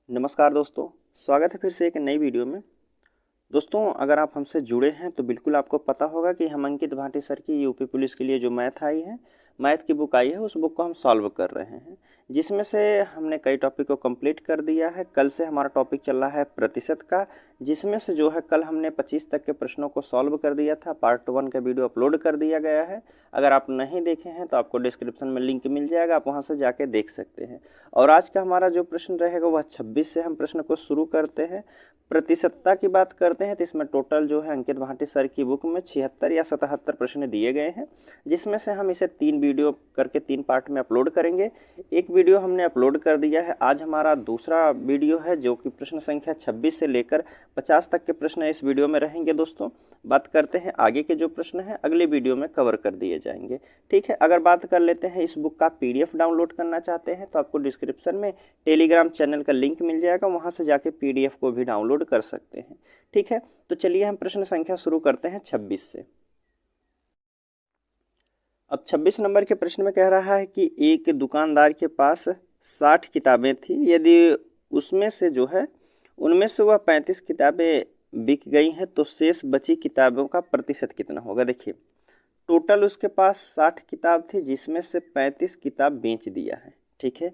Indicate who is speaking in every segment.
Speaker 1: नमस्कार दोस्तों, स्वागत है फिर से एक नई वीडियो में। दोस्तों, अगर आप हमसे जुड़े हैं तो बिल्कुल आपको पता होगा कि हम अंकित भाटी सर की यूपी पुलिस के लिए जो मैथ आई है, मैथ की बुक आई है, उस बुक को हम सॉल्व कर रहे हैं, जिसमें से हमने कई टॉपिक को कंप्लीट कर दिया है। कल से हमारा टॉपिक चल रहा है प्रतिशत का, जिसमें से जो है कल हमने 25 तक के प्रश्नों को सॉल्व कर दिया था। पार्ट 1 का वीडियो अपलोड कर दिया गया है। अगर आप नहीं देखे हैं तो आपको डिस्क्रिप्शन में लिंक मिल जाएगा, आप वहां से जाके देख सकते हैं। और आज का हमारा जो प्रश्न रहेगा वह 26 से हम प्रश्न को शुरू करते हैं। प्रतिशतता की बात करते हैं तो इसमें टोटल जो है अंकित भाटी सर की बुक में 76 या 77 प्रश्न दिए गए हैं, जिसमें से हम इसे 3 वीडियो करके 3 पार्ट में अपलोड करेंगे। एक वीडियो हमने अपलोड कर दिया है, आज हमारा दूसरा वीडियो है जो कि प्रश्न संख्या 26 से लेकर 50 तक के प्रश्न इस वीडियो में रहेंगे। दोस्तों, बात करते हैं आगे के जो प्रश्न हैं अगले वीडियो में कवर कर दिए जाएंगे। ठीक है, अगर बात कर लेते हैं इस बुक का पीडीएफ डाउनलोड करना चाहते हैं तो आपको डिस्क्रिप्शन में टेलीग्राम चैनल का लिंक मिल जाएगा, वहां से जाके पीडीएफ को भी डाउनलोड कर सकते हैं। ठीक है, तो चलिए हम प्रश्न संख्या शुरू करते हैं 26 से। अब 26 नंबर के प्रश्न में कह रहा है कि एक दुकानदार के पास 60 किताबें थी, यदि उसमें से जो है उनमें से वह 35 किताबें बिक गई हैं तो शेष बची किताबों का प्रतिशत कितना होगा। देखिए, टोटल उसके पास 60 किताब थी, जिसमें से 35 किताब बेच दिया है। ठीक है,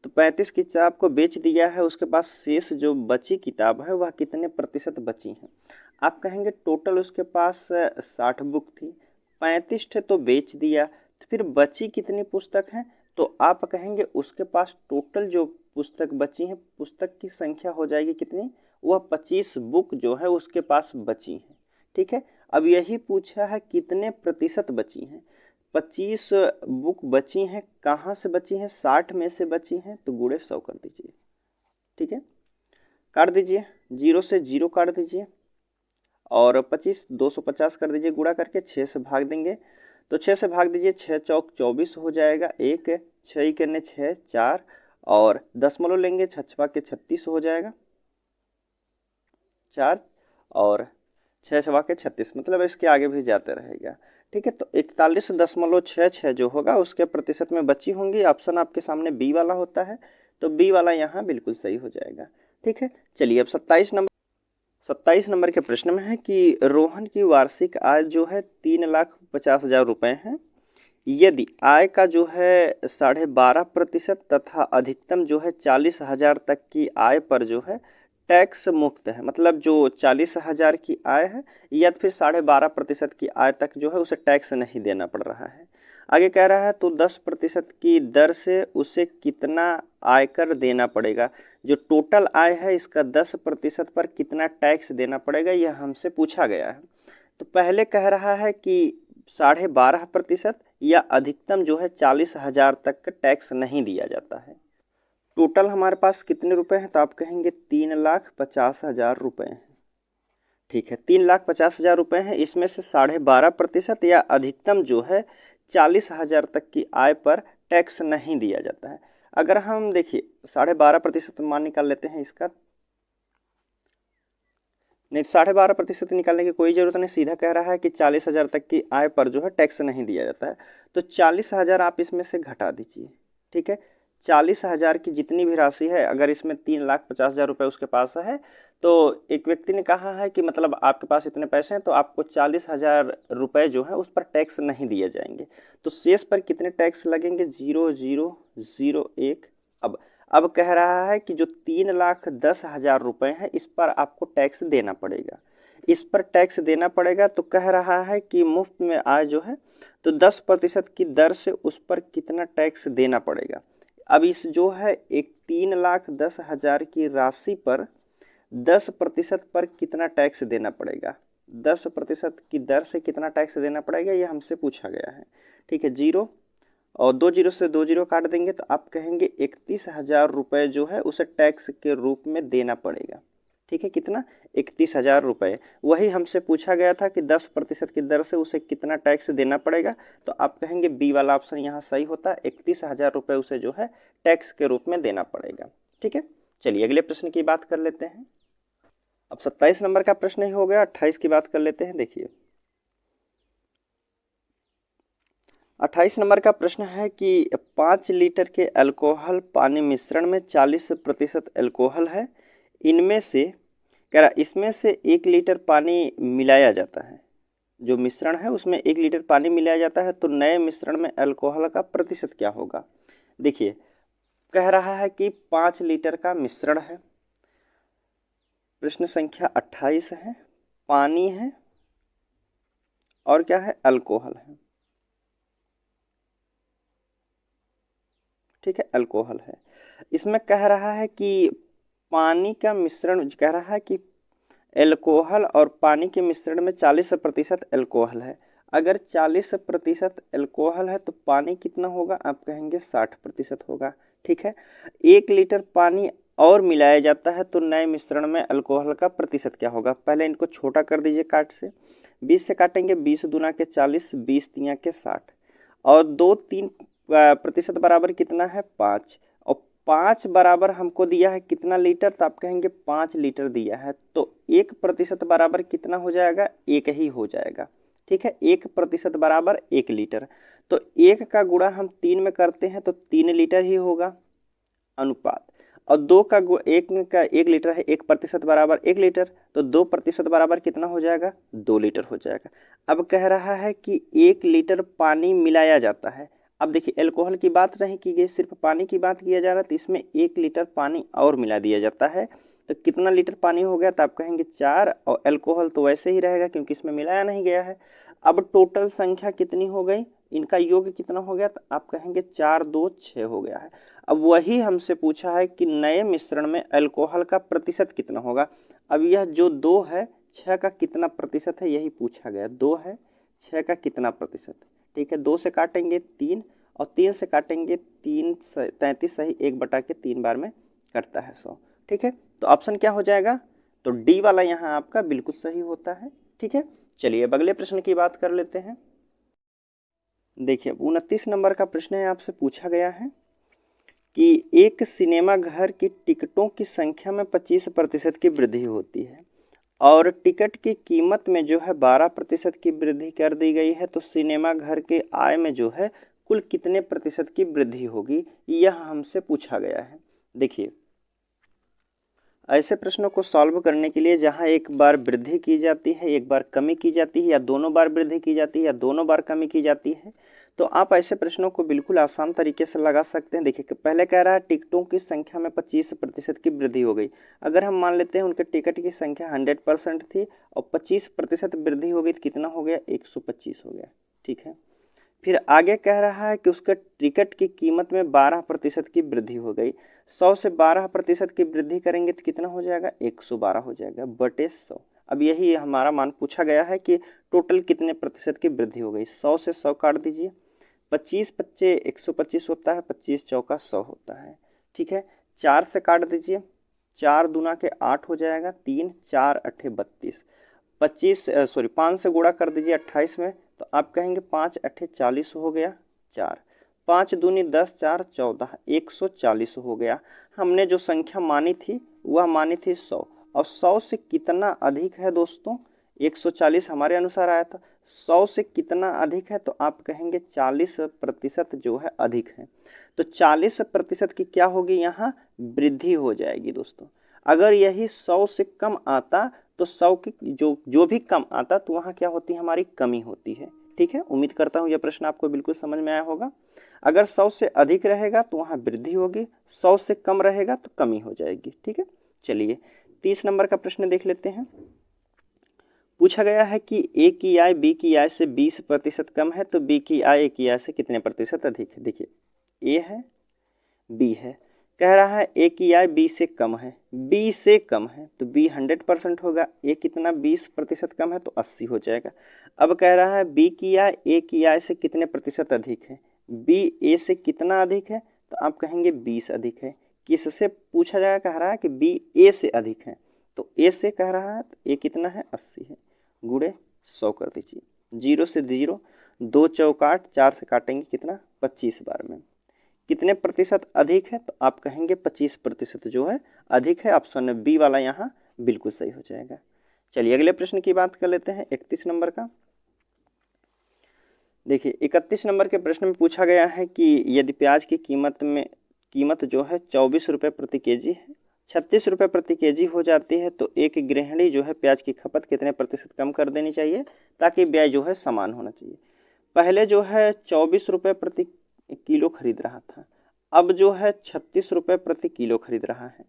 Speaker 1: तो 35 किताब को बेच दिया है, उसके पास शेष जो बची किताब है वह कितने प्रतिशत बची हैं। आप कहेंगे टोटल उसके पास 60 बुक थी, 35 थे तो बेच दिया, तो फिर बची कितनी पुस्तक हैं। तो आप कहेंगे उसके पास टोटल जो पुस्तक बची हैं, पुस्तक की संख्या हो जाएगी कितनी, वह 25 बुक जो है उसके पास बची हैं। ठीक है, अब यही पूछा है कितने प्रतिशत बची हैं। 25 बुक बची हैं, कहाँ से बची हैं, 60 में से बची हैं, तो गुणे 100 कर दीजिए। ठीक है, काट दीजिए, 0 से 0 काट दीजिए और 25 250 कर दीजिए, गुणा करके 6 से भाग देंगे तो 6 से भाग दीजिए, 6 चौक 24 हो जाएगा, 1 6 करने 6 4 और दशमलव लेंगे, 6 के 36 हो जाएगा, 4 और 6 छवा के 36, मतलब इसके आगे भी जाते रहेगा। ठीक है, तो 41.66 जो होगा उसके प्रतिशत में बची होंगी। ऑप्शन आपके सामने बी वाला होता है, तो बी वाला यहाँ बिल्कुल सही हो जाएगा। ठीक है, चलिए अब 27 नंबर के प्रश्न में है कि रोहन की वार्षिक आय जो है 3,50,000 रुपये है। यदि आय का जो है 12.5% तथा अधिकतम जो है 40,000 तक की आय पर जो है टैक्स मुक्त है, मतलब जो 40,000 की आय है या फिर 12.5% की आय तक जो है उसे टैक्स नहीं देना पड़ रहा है। आगे कह रहा है तो 10% की दर से उसे कितना आयकर देना पड़ेगा। जो टोटल आय है इसका 10% पर कितना टैक्स देना पड़ेगा, यह हमसे पूछा गया है। तो पहले कह रहा है कि 12.5% या अधिकतम जो है 40,000 तक का टैक्स नहीं दिया जाता है। टोटल हमारे पास कितने रुपए हैं, तो आप कहेंगे 3,50,000 रुपये हैं। ठीक है, 3,50,000 रुपये हैं, इसमें से 12.5% या अधिकतम जो है 40,000 तक की आय पर टैक्स नहीं दिया जाता है। अगर हम देखिए 12.5% मान निकाल लेते हैं इसका, नहीं 12.5% निकालने की कोई ज़रूरत नहीं, सीधा कह रहा है कि 40,000 तक की आय पर जो है टैक्स नहीं दिया जाता है। तो 40,000 आप इसमें से घटा दीजिए। ठीक है, 40,000 की जितनी भी राशि है, अगर इसमें 3,50,000 रुपये उसके पास है, तो एक व्यक्ति ने कहा है कि मतलब आपके पास इतने पैसे हैं तो आपको 40,000 रुपये जो है उस पर टैक्स नहीं दिए जाएंगे। तो शेष पर कितने टैक्स लगेंगे, 0,0,0,1। अब कह रहा है कि जो 3,10,000 रुपये है इस पर आपको टैक्स देना पड़ेगा, इस पर टैक्स देना पड़ेगा। तो कह रहा है कि मुफ्त में आय जो है तो 10% की दर से उस पर कितना टैक्स देना पड़ेगा। अब इस जो है एक 3,10,000 की राशि पर 10% पर कितना टैक्स देना पड़ेगा, 10% की दर से कितना टैक्स देना पड़ेगा, यह हमसे पूछा गया है। ठीक है, 0 और 2 जीरो से 2 जीरो काट देंगे तो आप कहेंगे 31,000 रुपये जो है उसे टैक्स के रूप में देना पड़ेगा। ठीक है, कितना, 31,000 रुपये। वही हमसे पूछा गया था कि 10% की दर से उसे कितना टैक्स देना पड़ेगा, तो आप कहेंगे बी वाला ऑप्शन यहाँ सही होता है, 31,000 रुपये उसे जो है टैक्स के रूप में देना पड़ेगा। ठीक है, चलिए अगले प्रश्न की बात कर लेते हैं। अब 27 नंबर का प्रश्न ही हो गया, 28 की बात कर लेते हैं। देखिए, 28 नंबर का प्रश्न है कि 5 लीटर के अल्कोहल पानी मिश्रण में 40% अल्कोहल है। इनमें से कह रहा इसमें से 1 लीटर पानी मिलाया जाता है। जो मिश्रण है उसमें 1 लीटर पानी मिलाया जाता है, तो नए मिश्रण में अल्कोहल का प्रतिशत क्या होगा। देखिए कह रहा है कि 5 लीटर का मिश्रण है, प्रश्न संख्या 28 है, पानी है और क्या है, अल्कोहल है। ठीक है, अल्कोहल है। इसमें कह रहा है कि पानी का मिश्रण, कह रहा है कि अल्कोहल और पानी के मिश्रण में 40% अल्कोहल है। अगर 40% अल्कोहल है तो पानी कितना होगा, आप कहेंगे 60% होगा। ठीक है, 1 लीटर पानी और मिलाया जाता है तो नए मिश्रण में अल्कोहल का प्रतिशत क्या होगा। पहले इनको छोटा कर दीजिए काट से, 20 से काटेंगे, 20 दूना के 40, 20 तिया के 60 और 2-3% बराबर कितना है 5, और 5 बराबर हमको दिया है कितना लीटर, तो आप कहेंगे 5 लीटर दिया है, तो 1% बराबर कितना हो जाएगा, 1 ही हो जाएगा। ठीक है, 1% बराबर 1 लीटर, तो 1 का गुणा हम 3 में करते हैं तो 3 लीटर ही होगा अनुपात, और 2 का 1 लीटर है, 1% बराबर 1 लीटर, तो 2% बराबर कितना हो जाएगा, 2 लीटर हो जाएगा। अब कह रहा है कि 1 लीटर पानी मिलाया जाता है। अब देखिए अल्कोहल की बात नहीं की गई, सिर्फ पानी की बात किया जा रहा है, तो इसमें 1 लीटर पानी और मिला दिया जाता है, तो कितना लीटर पानी हो गया, तो आप कहेंगे 4, और अल्कोहल तो वैसे ही रहेगा क्योंकि इसमें मिलाया नहीं गया है। अब टोटल संख्या कितनी हो गई, इनका योग कितना हो गया, तो आप कहेंगे 4 2 6 हो गया है। अब वही हमसे पूछा है कि नए मिश्रण में अल्कोहल का प्रतिशत कितना होगा। अब यह जो 2 है 6 का कितना प्रतिशत है, यही पूछा गया। 2 है 6 का कितना प्रतिशत। ठीक है, 2 से काटेंगे 3 और 3 से काटेंगे 3 33 सही 1/3 बार में कटता है 100। ठीक है, तो ऑप्शन क्या हो जाएगा, तो डी वाला यहाँ आपका बिल्कुल सही होता है। ठीक है, चलिए अब अगले प्रश्न की बात कर लेते हैं। देखिए 29 नंबर का प्रश्न है, आपसे पूछा गया है कि एक सिनेमा घर की टिकटों की संख्या में 25% की वृद्धि होती है और टिकट की कीमत में जो है 12% की वृद्धि कर दी गई है, तो सिनेमा घर के आय में जो है कुल कितने प्रतिशत की वृद्धि होगी, यह हमसे पूछा गया है। देखिए ऐसे प्रश्नों को सॉल्व करने के लिए जहां एक बार वृद्धि की जाती है, एक बार कमी की जाती है, या दोनों बार वृद्धि की जाती है या दोनों बार कमी की जाती है, तो आप ऐसे प्रश्नों को बिल्कुल आसान तरीके से लगा सकते हैं। देखिए पहले कह रहा है टिकटों की संख्या में 25% की वृद्धि हो गई। अगर हम मान लेते हैं उनके टिकट की संख्या 100% थी और 25% वृद्धि हो गई, तो कितना हो गया, 125 हो गया। ठीक है, फिर आगे कह रहा है कि उसका टिकट की कीमत में 12% की वृद्धि हो गई। 100 से 12% की वृद्धि करेंगे तो कितना हो जाएगा, 112 हो जाएगा बटे 100। अब यही हमारा मान पूछा गया है कि टोटल कितने प्रतिशत की वृद्धि हो गई। 100 से 100 काट दीजिए, 25 पच्चे 125 होता है, 25 चौका 100 होता है। ठीक है, 4 से काट दीजिए, 4 दूना के 8 हो जाएगा, 3 4 8 32, 5 से गुणा कर दीजिए 28 में, तो आप कहेंगे 5 8 40 हो गया, 4 5 दूनी 10 4 14, 140 हो गया। हमने जो संख्या मानी थी वह मानी थी 100, और 100 से कितना अधिक है दोस्तों, 140 हमारे अनुसार आया था, 100 से कितना अधिक है, तो आप कहेंगे 40% जो है अधिक है, तो 40% की क्या होगी, यहाँ वृद्धि हो जाएगी दोस्तों। अगर यही 100 से कम आता तो 100 की जो भी कम आता तो वहाँ क्या होती है, हमारी कमी होती है। ठीक है, उम्मीद करता हूँ यह प्रश्न आपको बिल्कुल समझ में आया होगा। अगर 100 से अधिक रहेगा तो वहाँ वृद्धि होगी, 100 से कम रहेगा तो कमी हो जाएगी। ठीक है, चलिए 30 नंबर का प्रश्न देख लेते हैं। पूछा गया है कि ए की आय बी की आय से 20% कम है, तो बी की आय ए की आय से कितने प्रतिशत अधिक है। देखिए ए है बी है, कह रहा है ए की आय बी से कम है, बी से कम है तो बी 100% होगा। ए कितना 20% कम है तो 80 हो जाएगा। अब कह रहा है बी की आय ए की आय से कितने प्रतिशत अधिक है, बी ए से कितना अधिक है, तो आप कहेंगे 20 अधिक है। किससे पूछा जाएगा, कह रहा है कि बी ए से अधिक है, तो ए से कह रहा है तो ए कितना है 80 है, गुणे 100 कर दीजिए, 0 से 0 2 चौकाट, 4 से काटेंगे कितना 25 बार में, कितने प्रतिशत अधिक है, तो आप कहेंगे 25% जो है अधिक है। ऑप्शन बी वाला यहाँ बिल्कुल सही हो जाएगा। चलिए अगले प्रश्न की बात कर लेते हैं 31 नंबर का। देखिए 31 नंबर के प्रश्न में पूछा गया है कि यदि प्याज की कीमत जो है 24 रुपये प्रति केजी है, 36 रुपये प्रति केजी हो जाती है, तो एक गृहिणी जो है प्याज की खपत कितने प्रतिशत कम कर देनी चाहिए ताकि व्यय जो है समान होना चाहिए। पहले जो है 24 रुपये प्रति किलो खरीद रहा था, अब जो है 36 रुपये प्रति किलो खरीद रहा है,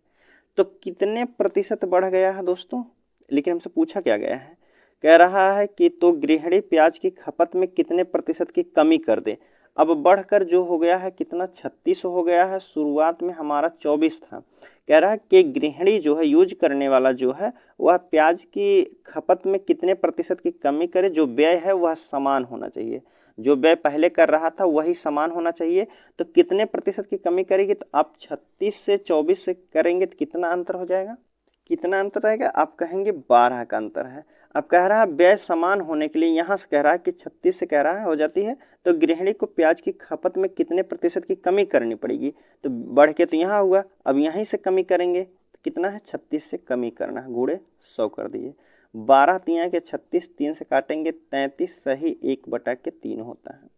Speaker 1: तो कितने प्रतिशत बढ़ गया है दोस्तों। लेकिन हमसे पूछा क्या गया है, कह रहा है कि तो गृहिणी प्याज की खपत में कितने प्रतिशत की कमी कर दे। अब बढ़कर जो हो गया है कितना, 36 हो गया है, शुरुआत में हमारा 24 था। कह रहा है कि गृहिणी जो है यूज करने वाला जो है वह प्याज की खपत में कितने प्रतिशत की कमी करे, जो व्यय है वह समान होना चाहिए, जो व्यय पहले कर रहा था वही समान होना चाहिए। तो कितने प्रतिशत की कमी करेगी, तो आप 36 से 24 से करेंगे तो कितना अंतर हो जाएगा, कितना अंतर रहेगा, आप कहेंगे 12 का अंतर है। अब कह रहा है व्यय समान होने के लिए, यहाँ से कह रहा है कि 36 से कह रहा है हो जाती है, तो गृहिणी को प्याज की खपत में कितने प्रतिशत की कमी करनी पड़ेगी, तो बढ़ के तो यहाँ हुआ, अब यहीं से कमी करेंगे तो कितना है, 36 से कमी करना है, गुणे 100 कर दिए, 12 तिया के 36, 3 से काटेंगे 33 सही 1/3 होता है,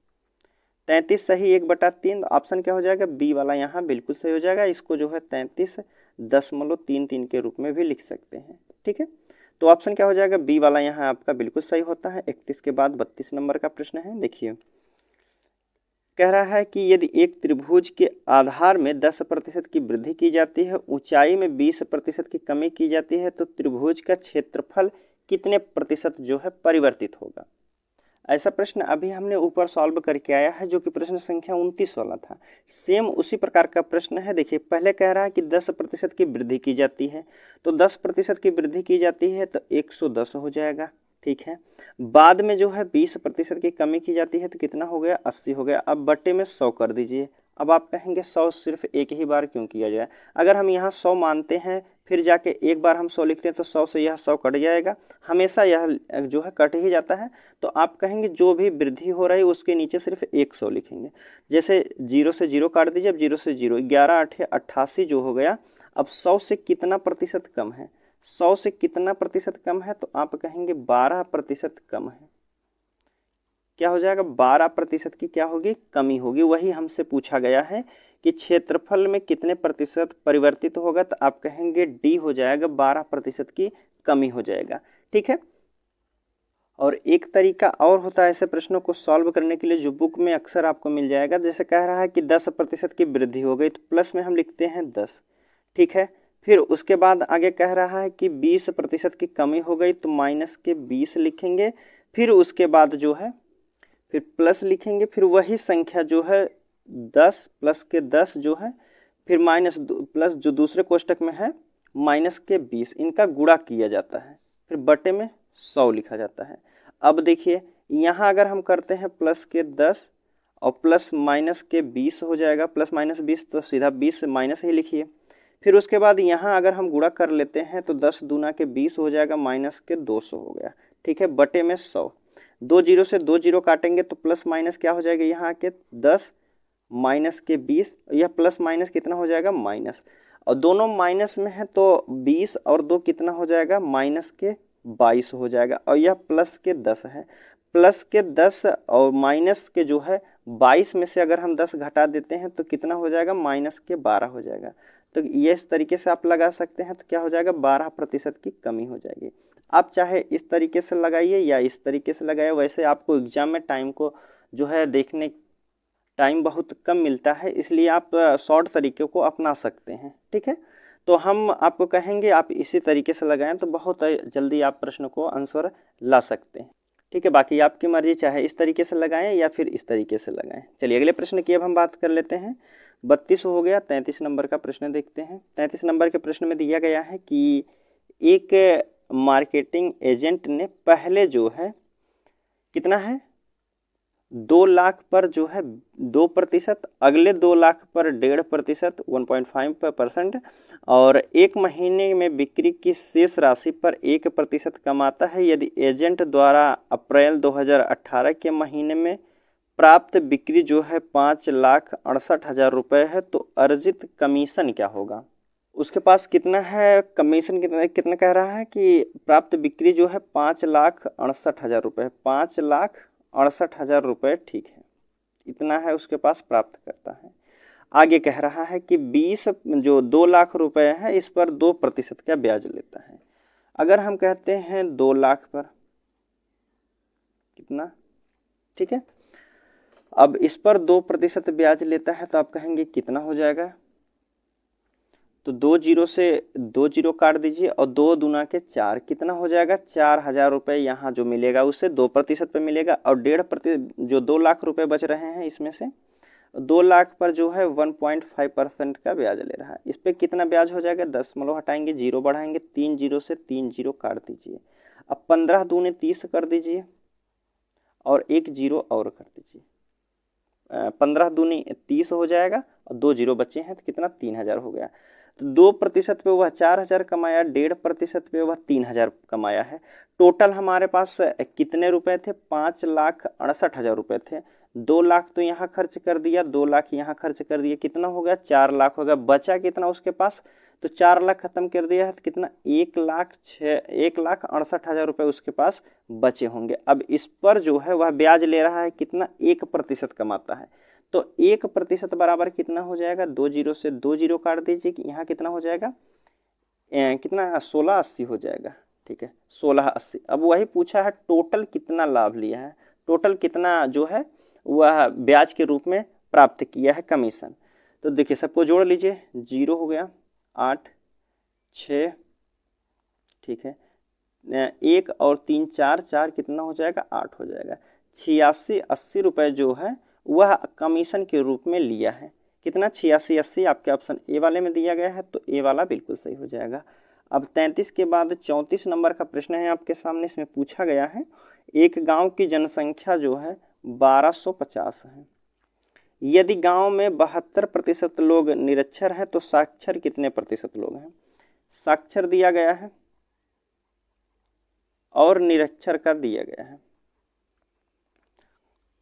Speaker 1: 33 सही 1/3। ऑप्शन क्या हो जाएगा, बी वाला यहाँ बिल्कुल सही हो जाएगा। इसको जो है 33.33 के रूप में भी लिख सकते हैं, ठीक है। तो ऑप्शन क्या हो जाएगा, बी वाला यहाँ आपका बिल्कुल सही होता है। 31 के बाद 32 नंबर का प्रश्न है, देखिए कह रहा है कि यदि एक त्रिभुज के आधार में 10% की वृद्धि की जाती है, ऊंचाई में 20% की कमी की जाती है, तो त्रिभुज का क्षेत्रफल कितने प्रतिशत जो है परिवर्तित होगा। ऐसा प्रश्न अभी हमने ऊपर सॉल्व करके आया है, जो कि प्रश्न संख्या 29 वाला था। सेम उसी प्रकार का प्रश्न है। देखिए पहले कह रहा है कि 10% की वृद्धि की जाती है, तो 10% की वृद्धि की जाती है तो 110 हो जाएगा, ठीक है। बाद में जो है 20% की कमी की जाती है तो कितना हो गया, 80 हो गया। अब बट्टे में 100 कर दीजिए। अब आप कहेंगे 100 सिर्फ एक ही बार क्यों किया जाए, अगर हम यहाँ 100 मानते हैं फिर जाके एक बार हम 100 लिखते हैं तो 100 से यह 100 कट जाएगा, हमेशा यह जो है कट ही जाता है। तो आप कहेंगे जो भी वृद्धि हो रही है उसके नीचे सिर्फ 100 लिखेंगे। जैसे 0 से 0 काट दीजिए, अब 0 से 0, 11 8 88 जो हो गया। अब 100 से कितना प्रतिशत कम है, 100 से कितना प्रतिशत कम है, तो आप कहेंगे 12% कम है। क्या हो जाएगा, 12% की क्या होगी, कमी होगी। वही हमसे पूछा गया है कि क्षेत्रफल में कितने प्रतिशत परिवर्तित होगा, तो आप कहेंगे डी हो जाएगा, 12% की कमी हो जाएगा, ठीक है। और एक तरीका और होता है ऐसे प्रश्नों को सॉल्व करने के लिए, जो बुक में अक्सर आपको मिल जाएगा। जैसे कह रहा है कि 10% की वृद्धि हो गई, तो प्लस में हम लिखते हैं 10, ठीक है। फिर उसके बाद आगे कह रहा है कि 20% की कमी हो गई, तो माइनस के 20 लिखेंगे। फिर उसके बाद जो है फिर प्लस लिखेंगे, फिर वही संख्या जो है 10 प्लस के 10 जो है, फिर माइनस प्लस जो दूसरे कोष्टक में है माइनस के 20, इनका गुणा किया जाता है, फिर बटे में 100 लिखा जाता है। अब देखिए यहाँ अगर हम करते हैं प्लस के 10 और प्लस माइनस के 20 हो जाएगा, प्लस माइनस 20 तो सीधा 20 माइनस ही लिखिए। फिर उसके बाद यहाँ अगर हम गुणा कर लेते हैं तो 10 दूना के 20 हो जाएगा, माइनस के 200 हो गया, ठीक है, बटे में 100। 2 जीरो से 2 जीरो काटेंगे तो प्लस माइनस क्या हो जाएगा, यहाँ के 10 माइनस के 20, यह प्लस माइनस कितना हो जाएगा, माइनस, और दोनों माइनस में है तो 20 और 2 कितना हो जाएगा, माइनस के 22 हो जाएगा। और यह प्लस के 10 है, प्लस के 10 और माइनस के जो है 22 में से अगर हम 10 घटा देते हैं तो कितना हो जाएगा, माइनस के 12 हो जाएगा। तो ये इस तरीके से आप लगा सकते हैं, तो क्या हो जाएगा, 12% की कमी हो जाएगी। आप चाहे इस तरीके से लगाइए या इस तरीके से लगाइए, वैसे आपको एग्जाम में टाइम को जो है देखने टाइम बहुत कम मिलता है, इसलिए आप शॉर्ट तरीके को अपना सकते हैं, ठीक है। तो हम आपको कहेंगे आप इसी तरीके से लगाएं तो बहुत जल्दी आप प्रश्न को आंसर ला सकते हैं, ठीक है। बाकी आपकी मर्जी, चाहे इस तरीके से लगाएं या फिर इस तरीके से लगाएं। चलिए अगले प्रश्न की अब हम बात कर लेते हैं। 32 हो गया, 33 नंबर का प्रश्न देखते हैं। 33 नंबर के प्रश्न में दिया गया है कि एक मार्केटिंग एजेंट ने पहले जो है कितना है, 2 लाख पर जो है 2%, अगले 2 लाख पर 1.5% 1.5%, और एक महीने में बिक्री की शेष राशि पर 1% कमाता है। यदि एजेंट द्वारा अप्रैल 2018 के महीने में प्राप्त बिक्री जो है 5,68,000 रुपये है, तो अर्जित कमीशन क्या होगा। उसके पास कितना है, कमीशन कितना कह रहा है कि प्राप्त बिक्री जो है 5,68,000 रुपये, 5,68,000 68,000 रुपये, ठीक है, इतना है उसके पास प्राप्त करता है। आगे कह रहा है कि 20 जो 2 लाख रुपए है इस पर 2% का ब्याज लेता है। अगर हम कहते हैं 2 लाख पर कितना, ठीक है, अब इस पर 2% ब्याज लेता है तो आप कहेंगे कितना हो जाएगा, तो 2 जीरो से 2 जीरो काट दीजिए और 2 दूना के 4, कितना हो जाएगा 4,000 रुपये यहाँ जो मिलेगा उससे 2% पे मिलेगा। और 1.5% जो 2 लाख रुपए बच रहे हैं इसमें से 2 लाख पर जो है 1.5% का ब्याज ले रहा है। इस पर कितना ब्याज हो जाएगा, दशमलव हटाएंगे, जीरो बढ़ाएंगे, 3 जीरो से 3 जीरो काट दीजिए। अब 15 दूने 30 कर दीजिए और 1 जीरो और कर दीजिए, 15 दूनी 30 हो जाएगा और 2 जीरो बचे हैं तो कितना 3,000 हो गया। तो 2% पे वह 4,000 कमाया, 1.5% पे वह 3,000 कमाया है। टोटल हमारे पास कितने रुपए थे, 5,68,000 रुपये थे। 2 लाख तो यहाँ खर्च कर दिया, 2 लाख यहाँ खर्च कर दिया, कितना हो गया 4 लाख हो गया। बचा कितना उसके पास, तो 4 लाख खत्म कर दिया है तो कितना 1,68,000 रुपये उसके पास बचे होंगे। अब इस पर जो है वह ब्याज ले रहा है कितना, 1% कमाता है। तो 1% बराबर कितना हो जाएगा, 2 जीरो से 2 जीरो काट दीजिए कि यहाँ कितना हो जाएगा, कितना 1680 हो जाएगा, ठीक है 1680। अब वही पूछा है टोटल कितना लाभ लिया है, टोटल कितना जो है वह ब्याज के रूप में प्राप्त किया है कमीशन। तो देखिए सबको जोड़ लीजिए, 0 हो गया, 8 6, ठीक है, 1 और 3 4, 4 कितना हो जाएगा 8 हो जाएगा। 8680 रुपये जो है वह कमीशन के रूप में लिया है। कितना 8680 आपके ऑप्शन ए वाले में दिया गया है, तो ए वाला बिल्कुल सही हो जाएगा। अब 33 के बाद 34 नंबर का प्रश्न है आपके सामने। इसमें पूछा गया है एक गांव की जनसंख्या जो है 1250 है। यदि गांव में 72% लोग निरक्षर हैं तो साक्षर कितने प्रतिशत लोग हैं। साक्षर दिया गया है और निरक्षर का दिया गया है।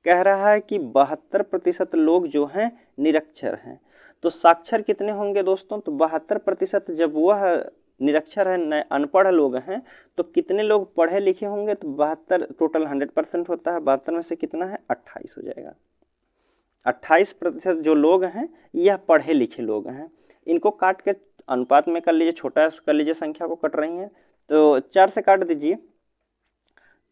Speaker 1: कह रहा है कि 72% लोग जो हैं निरक्षर हैं, तो साक्षर कितने होंगे दोस्तों, तो 72% जब वह निरक्षर है, अनपढ़ लोग हैं, तो कितने लोग पढ़े लिखे होंगे, तो 72 टोटल 100% होता है, 72 में से कितना है 28 हो जाएगा। 28% जो लोग हैं यह पढ़े लिखे लोग हैं। इनको काट के अनुपात में कर लीजिए, छोटा कर लीजिए, संख्या को कट रही हैं तो 4 से काट दीजिए,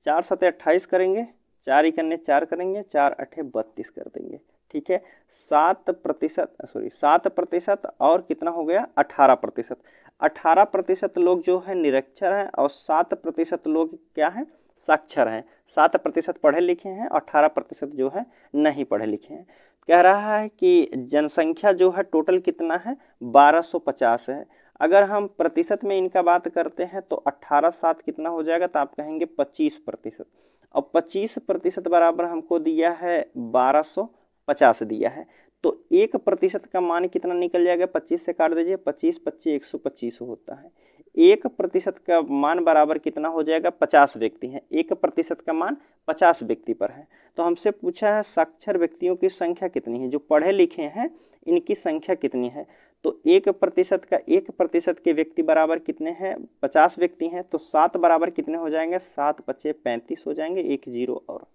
Speaker 1: 4 7 28 करेंगे, 4 इकन्ने 4 करेंगे, 4 8 32 कर देंगे, ठीक है। 7% और कितना हो गया 18%। 18% लोग जो है निरक्षर हैं और 7% लोग क्या हैं साक्षर हैं। 7% पढ़े लिखे हैं, 18% जो है नहीं पढ़े लिखे हैं। कह रहा है कि जनसंख्या जो है टोटल कितना है 1250 है। अगर हम प्रतिशत में इनका बात करते हैं तो 18 7 कितना हो जाएगा, तो आप कहेंगे 25%। और 25% बराबर हमको दिया है 1250 दिया है, तो 1% का मान कितना निकल जाएगा, 25 से काट दीजिए, 25 25 125 होता है। 1% का मान बराबर कितना हो जाएगा 50 व्यक्ति हैं। 1% का मान 50 व्यक्ति पर है। तो हमसे पूछा है साक्षर व्यक्तियों की संख्या कितनी है, जो पढ़े लिखे हैं इनकी संख्या कितनी है। तो 1% का 1% के व्यक्ति बराबर कितने हैं 50 व्यक्ति हैं, तो 7 बराबर कितने हो जाएंगे 7 5 35 हो जाएंगे, 1 जीरो और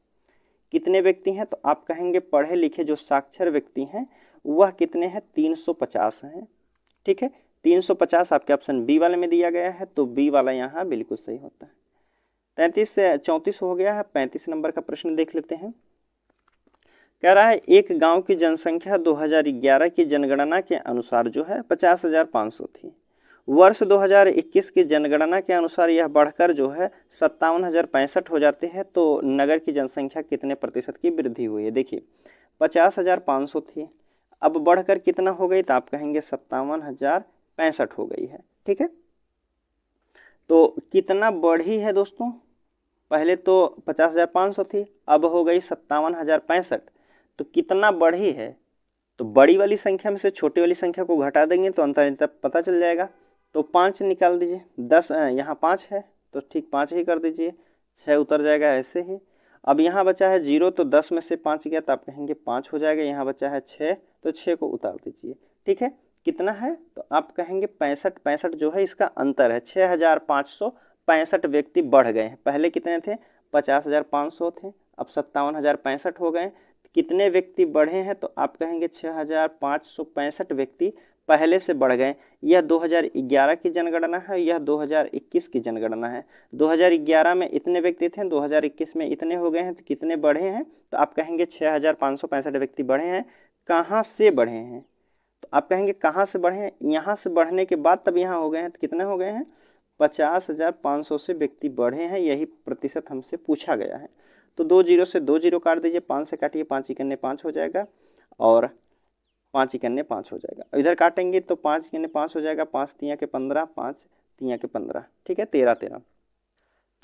Speaker 1: कितने व्यक्ति हैं, तो आप कहेंगे पढ़े लिखे जो साक्षर व्यक्ति हैं वह कितने हैं 350 हैं, ठीक है। 350 आपके ऑप्शन बी वाले में दिया गया है, तो बी वाला यहाँ बिल्कुल सही होता है। 33 से 34 हो गया है। 35 नंबर का प्रश्न देख लेते हैं। कह रहा है एक गांव की जनसंख्या 2011 की जनगणना के अनुसार जो है 50,500 थी। वर्ष 2021 की जनगणना के अनुसार यह बढ़कर जो है 57,065 हो जाते हैं। तो नगर की जनसंख्या कितने प्रतिशत की वृद्धि हुई है। देखिए 50,500 थी, अब बढ़कर कितना हो गई, तो आप कहेंगे 57,065 हो गई है, ठीक है। तो कितना बढ़ी है दोस्तों, पहले तो 50,500 थी, अब हो गई 57,065, तो कितना बढ़ी है, तो बड़ी वाली संख्या में से छोटी वाली संख्या को घटा देंगे तो अंतर पता चल जाएगा। तो 5 निकाल दीजिए, 10 यहाँ 5 है तो ठीक 5 ही कर दीजिए, 6 उतर जाएगा ऐसे ही। अब यहाँ बचा है 0, तो 10 में से 5 गया तो आप कहेंगे 5 हो जाएगा। यहाँ बचा है 6, तो 6 को उतार दीजिए, ठीक है। कितना है, तो आप कहेंगे 65 जो है इसका अंतर है। 6,565 व्यक्ति बढ़ गए हैं। पहले कितने थे 50,500 थे, अब 57,065 हो गए। कितने व्यक्ति बढ़े हैं, तो आप कहेंगे 6,565 व्यक्ति पहले से बढ़ गए। यह 2011 की जनगणना है, यह 2021 की जनगणना है। 2011 में इतने व्यक्ति थे, 2021 में इतने हो गए हैं, तो कितने बढ़े हैं, तो आप कहेंगे 6,565 व्यक्ति बढ़े हैं। कहाँ से बढ़े हैं, तो आप कहेंगे कहाँ से बढ़े हैं, यहाँ से बढ़ने के बाद तब यहाँ हो गए हैं, तो कितने हो गए हैं, 50,500 से व्यक्ति बढ़े हैं, यही प्रतिशत हमसे पूछा गया है। तो 2 जीरो से 2 जीरो काट दीजिए, 5 से काटिए, 5 इकन्ने 5 हो जाएगा और 5 इकन्ने 5 हो जाएगा। इधर काटेंगे तो 5 इकन्ने 5 हो जाएगा, 5 तिया के 15, 5 तिया के 15, ठीक है, 13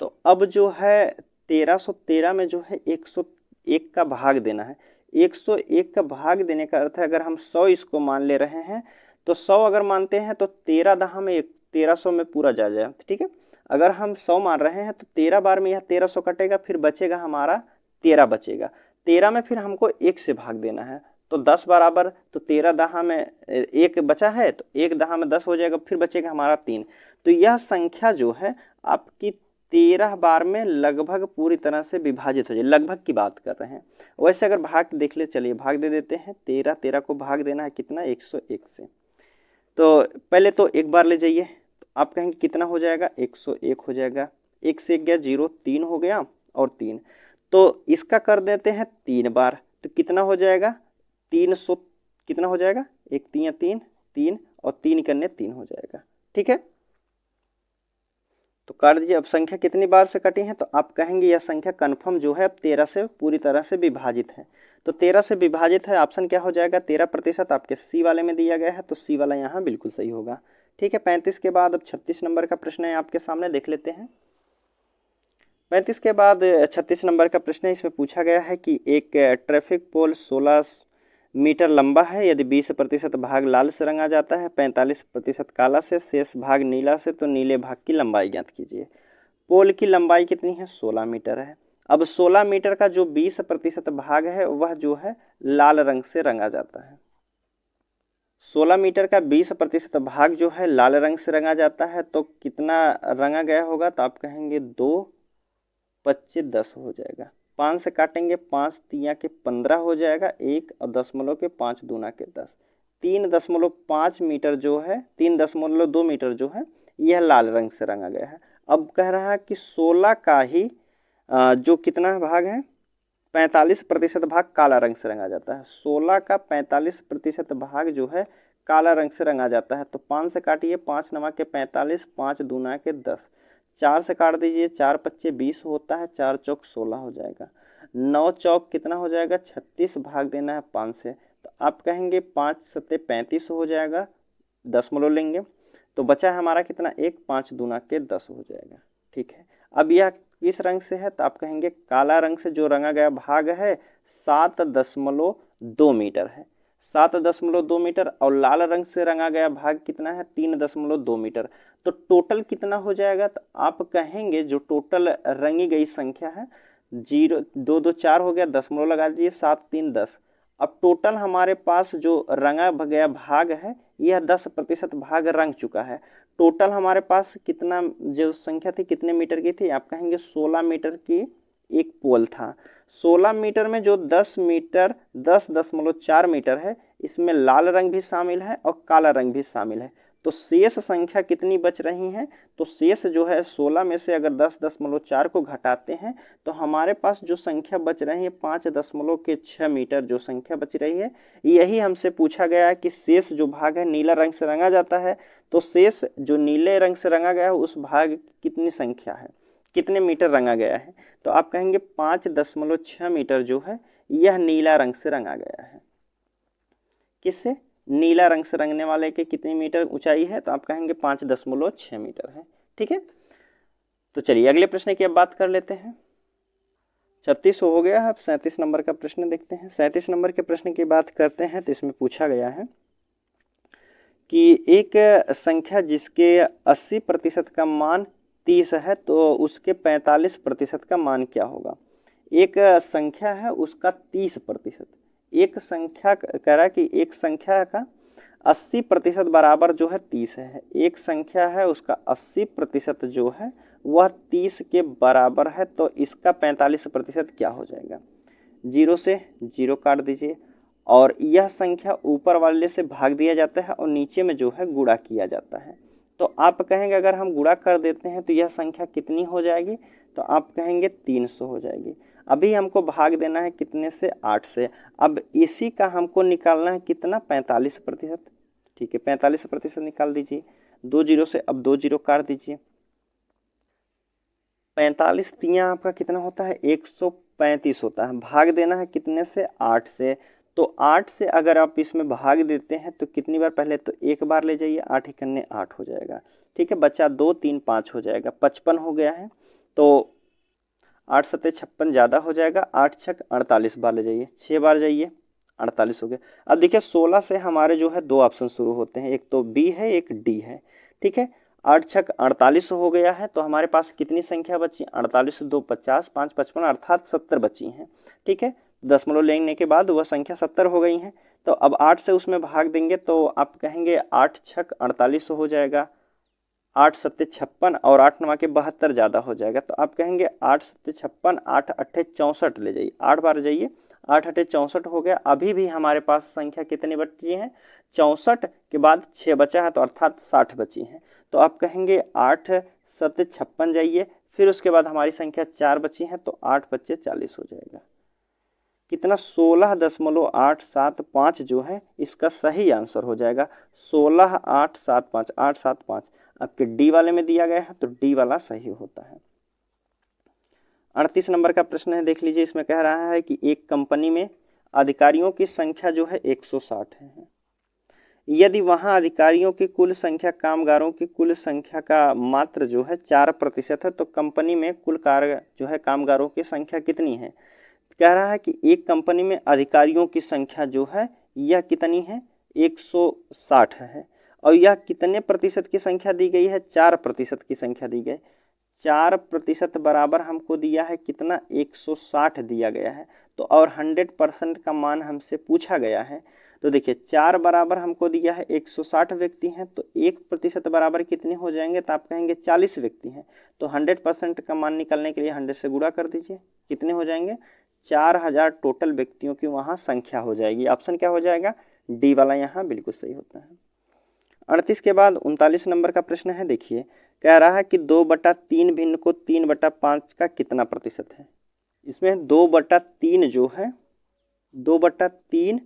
Speaker 1: तो अब जो है 1313 में जो है 101 का भाग देना है। 101 का भाग देने का अर्थ है अगर हम 100 इसको मान ले रहे हैं तो 100 अगर मानते हैं तो 13 दहा में 1300 में पूरा जा जाए, ठीक है। अगर हम 100 मान रहे हैं तो 13 बार में यह 1300 कटेगा, फिर बचेगा हमारा 13 बचेगा। 13 में फिर हमको 1 से भाग देना है, तो 10 बराबर, तो 13 दहा में 1 बचा है, तो 1 दहा में 10 हो जाएगा, फिर बचेगा हमारा 3। तो यह संख्या जो है आपकी 13 बार में लगभग पूरी तरह से विभाजित हो जाए, लगभग की बात कर रहे हैं। वैसे अगर भाग देख ले, चलिए भाग दे देते हैं। 13 को भाग देना है कितना, 101 से। तो पहले तो एक बार ले जाइए, तो आप कहेंगे कितना हो जाएगा, 101 हो जाएगा। 1 से 1 गया 0, 3 हो गया और 3, तो इसका कर देते हैं 3 बार, तो कितना हो जाएगा, 300, कितना हो जाएगा, 1 3 3 3 और 3 इकन्ने 3 हो जाएगा, ठीक है। तो काट दीजिए। अब संख्या कितनी बार से कटी है, तो आप कहेंगे यह संख्या कन्फर्म जो है अब 13 से पूरी तरह से विभाजित है। तो 13 से विभाजित है, ऑप्शन क्या हो जाएगा, 13% आपके सी वाले में दिया गया है, तो सी वाला यहाँ बिल्कुल सही होगा, ठीक है। 35 के बाद अब 36 नंबर का प्रश्न है, आपके सामने देख लेते हैं। 35 के बाद 36 नंबर का प्रश्न है। इसमें पूछा गया है कि एक ट्रैफिक पोल 16 मीटर लंबा है, यदि 20% भाग लाल से रंगा जाता है, 45% काला से, शेष भाग नीला से, तो नीले भाग की लंबाई ज्ञात कीजिए। पोल की लंबाई कितनी है, 16 मीटर है। अब 16 मीटर का जो 20% भाग है वह जो है लाल रंग से रंगा जाता है। 16 मीटर का 20% भाग जो है लाल रंग से रंगा जाता है, तो कितना रंगा गया होगा, तो आप कहेंगे 2 25 10 हो जाएगा। 5 से काटेंगे, 5 तिया के 15 हो जाएगा, 1 और 10.5 दूना के 10, 3.5 मीटर जो है, 3.2 मीटर जो है यह लाल रंग से रंगा गया है। अब कह रहा है कि 16 का ही जो कितना भाग है, 45% भाग काला रंग से रंगा जाता है। 16 का 45% भाग जो है काला रंग से रंगा जाता है। तो 5 से काटिए, 5 नवा के 45, 5 दूना के 10, 4 से काट दीजिए, 4 पच्चे 20 होता है, 4 चौक 16 हो जाएगा। 9 चौक कितना हो जाएगा, 36, भाग देना है 5 से, तो आप कहेंगे 5 सत्ते 35 हो जाएगा, दशमलव लेंगे, तो बचा है हमारा कितना, 1, 5 दूना के 10 हो जाएगा, ठीक है। अब यह किस रंग से है, तो आप कहेंगे काला रंग से जो रंगा गया भाग है 7.2 मीटर है, 7.2 मीटर, और लाल रंग से रंगा गया भाग कितना है, 3.2 मीटर। तो टोटल कितना हो जाएगा, तो आप कहेंगे जो टोटल रंगी गई संख्या है, 0 2 2 4 हो गया, दशमलव लगा दीजिए, 7 3 10। अब टोटल हमारे पास जो रंगा गया भाग है यह 10% भाग रंग चुका है। टोटल हमारे पास कितना जो संख्या थी, कितने मीटर की थी, आप कहेंगे 16 मीटर की एक पोल था। 16 मीटर में जो 10 मीटर 10.4 मीटर है, इसमें लाल रंग भी शामिल है और काला रंग भी शामिल है। तो शेष संख्या कितनी बच रही है, तो शेष जो है 16 में से अगर 10.4 को घटाते हैं तो हमारे पास जो संख्या बच रही है 5.6 मीटर जो संख्या बच रही है, यही हमसे पूछा गया है कि शेष जो भाग है नीला रंग से रंगा जाता है, तो शेष जो नीले रंग से रंगा गया है उस भाग कितनी संख्या है, कितने मीटर रंगा गया है, तो आप कहेंगे 5.6 मीटर जो है यह नीला रंग से रंगा गया है। किससे, नीला रंग से रंगने वाले के कितनी मीटर ऊंचाई है, तो आप कहेंगे 5.6 मीटर है, ठीक है। तो चलिए अगले प्रश्न की अब बात कर लेते हैं। 36 हो गया, अब 37 नंबर का प्रश्न देखते हैं। 37 नंबर के प्रश्न की बात करते हैं तो इसमें पूछा गया है कि एक संख्या जिसके 80% का मान 30 है तो उसके 45% का मान क्या होगा। एक संख्या है उसका 30%, एक संख्या कह रहा है कि एक संख्या का 80% बराबर जो है 30 है। एक संख्या है उसका 80% जो है वह 30 के बराबर है, तो इसका 45% क्या हो जाएगा? 0 से 0 काट दीजिए और यह संख्या ऊपर वाले से भाग दिया जाता है और नीचे में जो है गुणा किया जाता है। तो आप कहेंगे अगर हम गुणा कर देते हैं तो यह संख्या कितनी हो जाएगी? तो आप कहेंगे 300 हो जाएगी। अभी हमको भाग देना है कितने से? 8 से। अब इसी का हमको निकालना है कितना? 45%। ठीक है, 45% निकाल दीजिए। 2 जीरो से अब 2 जीरो काट दीजिए। 45 तियां आपका कितना होता है? 135 होता है। भाग देना है कितने से? 8 से। तो 8 से अगर आप इसमें भाग देते हैं तो कितनी बार? पहले तो एक बार ले जाइए, 8 एकन्ने 8 हो जाएगा। ठीक है, बच्चा 2 3 5 हो जाएगा, 55 हो गया है। तो 8 सत्ते 56 ज़्यादा हो जाएगा, 8 छक 48 बार ले जाइए, 6 बार जाइए, 48 हो गया। अब देखिए 16 से हमारे जो है 2 ऑप्शन शुरू होते हैं, एक तो बी है एक डी है। ठीक है, 8 छक 48 हो गया है। तो हमारे पास कितनी संख्या बची? 48 2 50, 5 55 अर्थात 70 बची हैं। ठीक है, दशमलव लेने के बाद वह संख्या 70 हो गई हैं। तो अब 8 से उसमें भाग देंगे तो आप कहेंगे 8 छक 48 हो जाएगा, 8 सत्ते 56 और 8 नवा के 72 ज़्यादा हो जाएगा। तो आप कहेंगे 8 सत्ते 56, 8 अट्ठे 64 ले जाइए, 8 बार जाइए, 8 अट्ठे 64 हो गया। अभी भी हमारे पास संख्या कितनी बची है? 64 के बाद 6 बचा है, तो अर्थात 60 बची हैं। तो आप कहेंगे 8 सत्ते 56 जाइए, फिर उसके बाद हमारी संख्या 4 बची है, तो 8 बच्चे 40 हो जाएगा। कितना? 16.875 जो है इसका सही आंसर हो जाएगा। 16.875, 875 आपके डी वाले में दिया गया है, तो डी वाला सही होता है। 38 नंबर का प्रश्न है, देख लीजिए। इसमें कह रहा है कि एक कंपनी में अधिकारियों की संख्या जो है 160 है। यदि वहां अधिकारियों की कुल संख्या कामगारों की कुल संख्या का मात्र जो है 4% है, तो कंपनी में कुल कार्य जो है कामगारों की संख्या कितनी है? कह रहा है कि एक कंपनी में अधिकारियों की संख्या जो है यह कितनी है? 160 है। और यह कितने प्रतिशत की संख्या दी गई है? 4% की संख्या दी गई। 4% बराबर हमको दिया है कितना? 160 दिया गया है। तो और 100% का मान हमसे पूछा गया है। तो देखिए 4 बराबर हमको दिया है 160 व्यक्ति हैं, तो 1% बराबर कितने हो जाएंगे? तो आप कहेंगे 40 व्यक्ति हैं। तो 100% का मान निकालने के लिए 100 से गुणा कर दीजिए, कितने हो जाएंगे? 4000 टोटल व्यक्तियों की वहां संख्या हो जाएगी। ऑप्शन क्या हो जाएगा? डी वाला यहाँ बिल्कुल सही होता है। 38 के बाद 39 नंबर का प्रश्न है, देखिए। कह रहा है कि 2/3 भिन्न को 3/5 का कितना प्रतिशत है? इसमें 2/3 जो है 2/3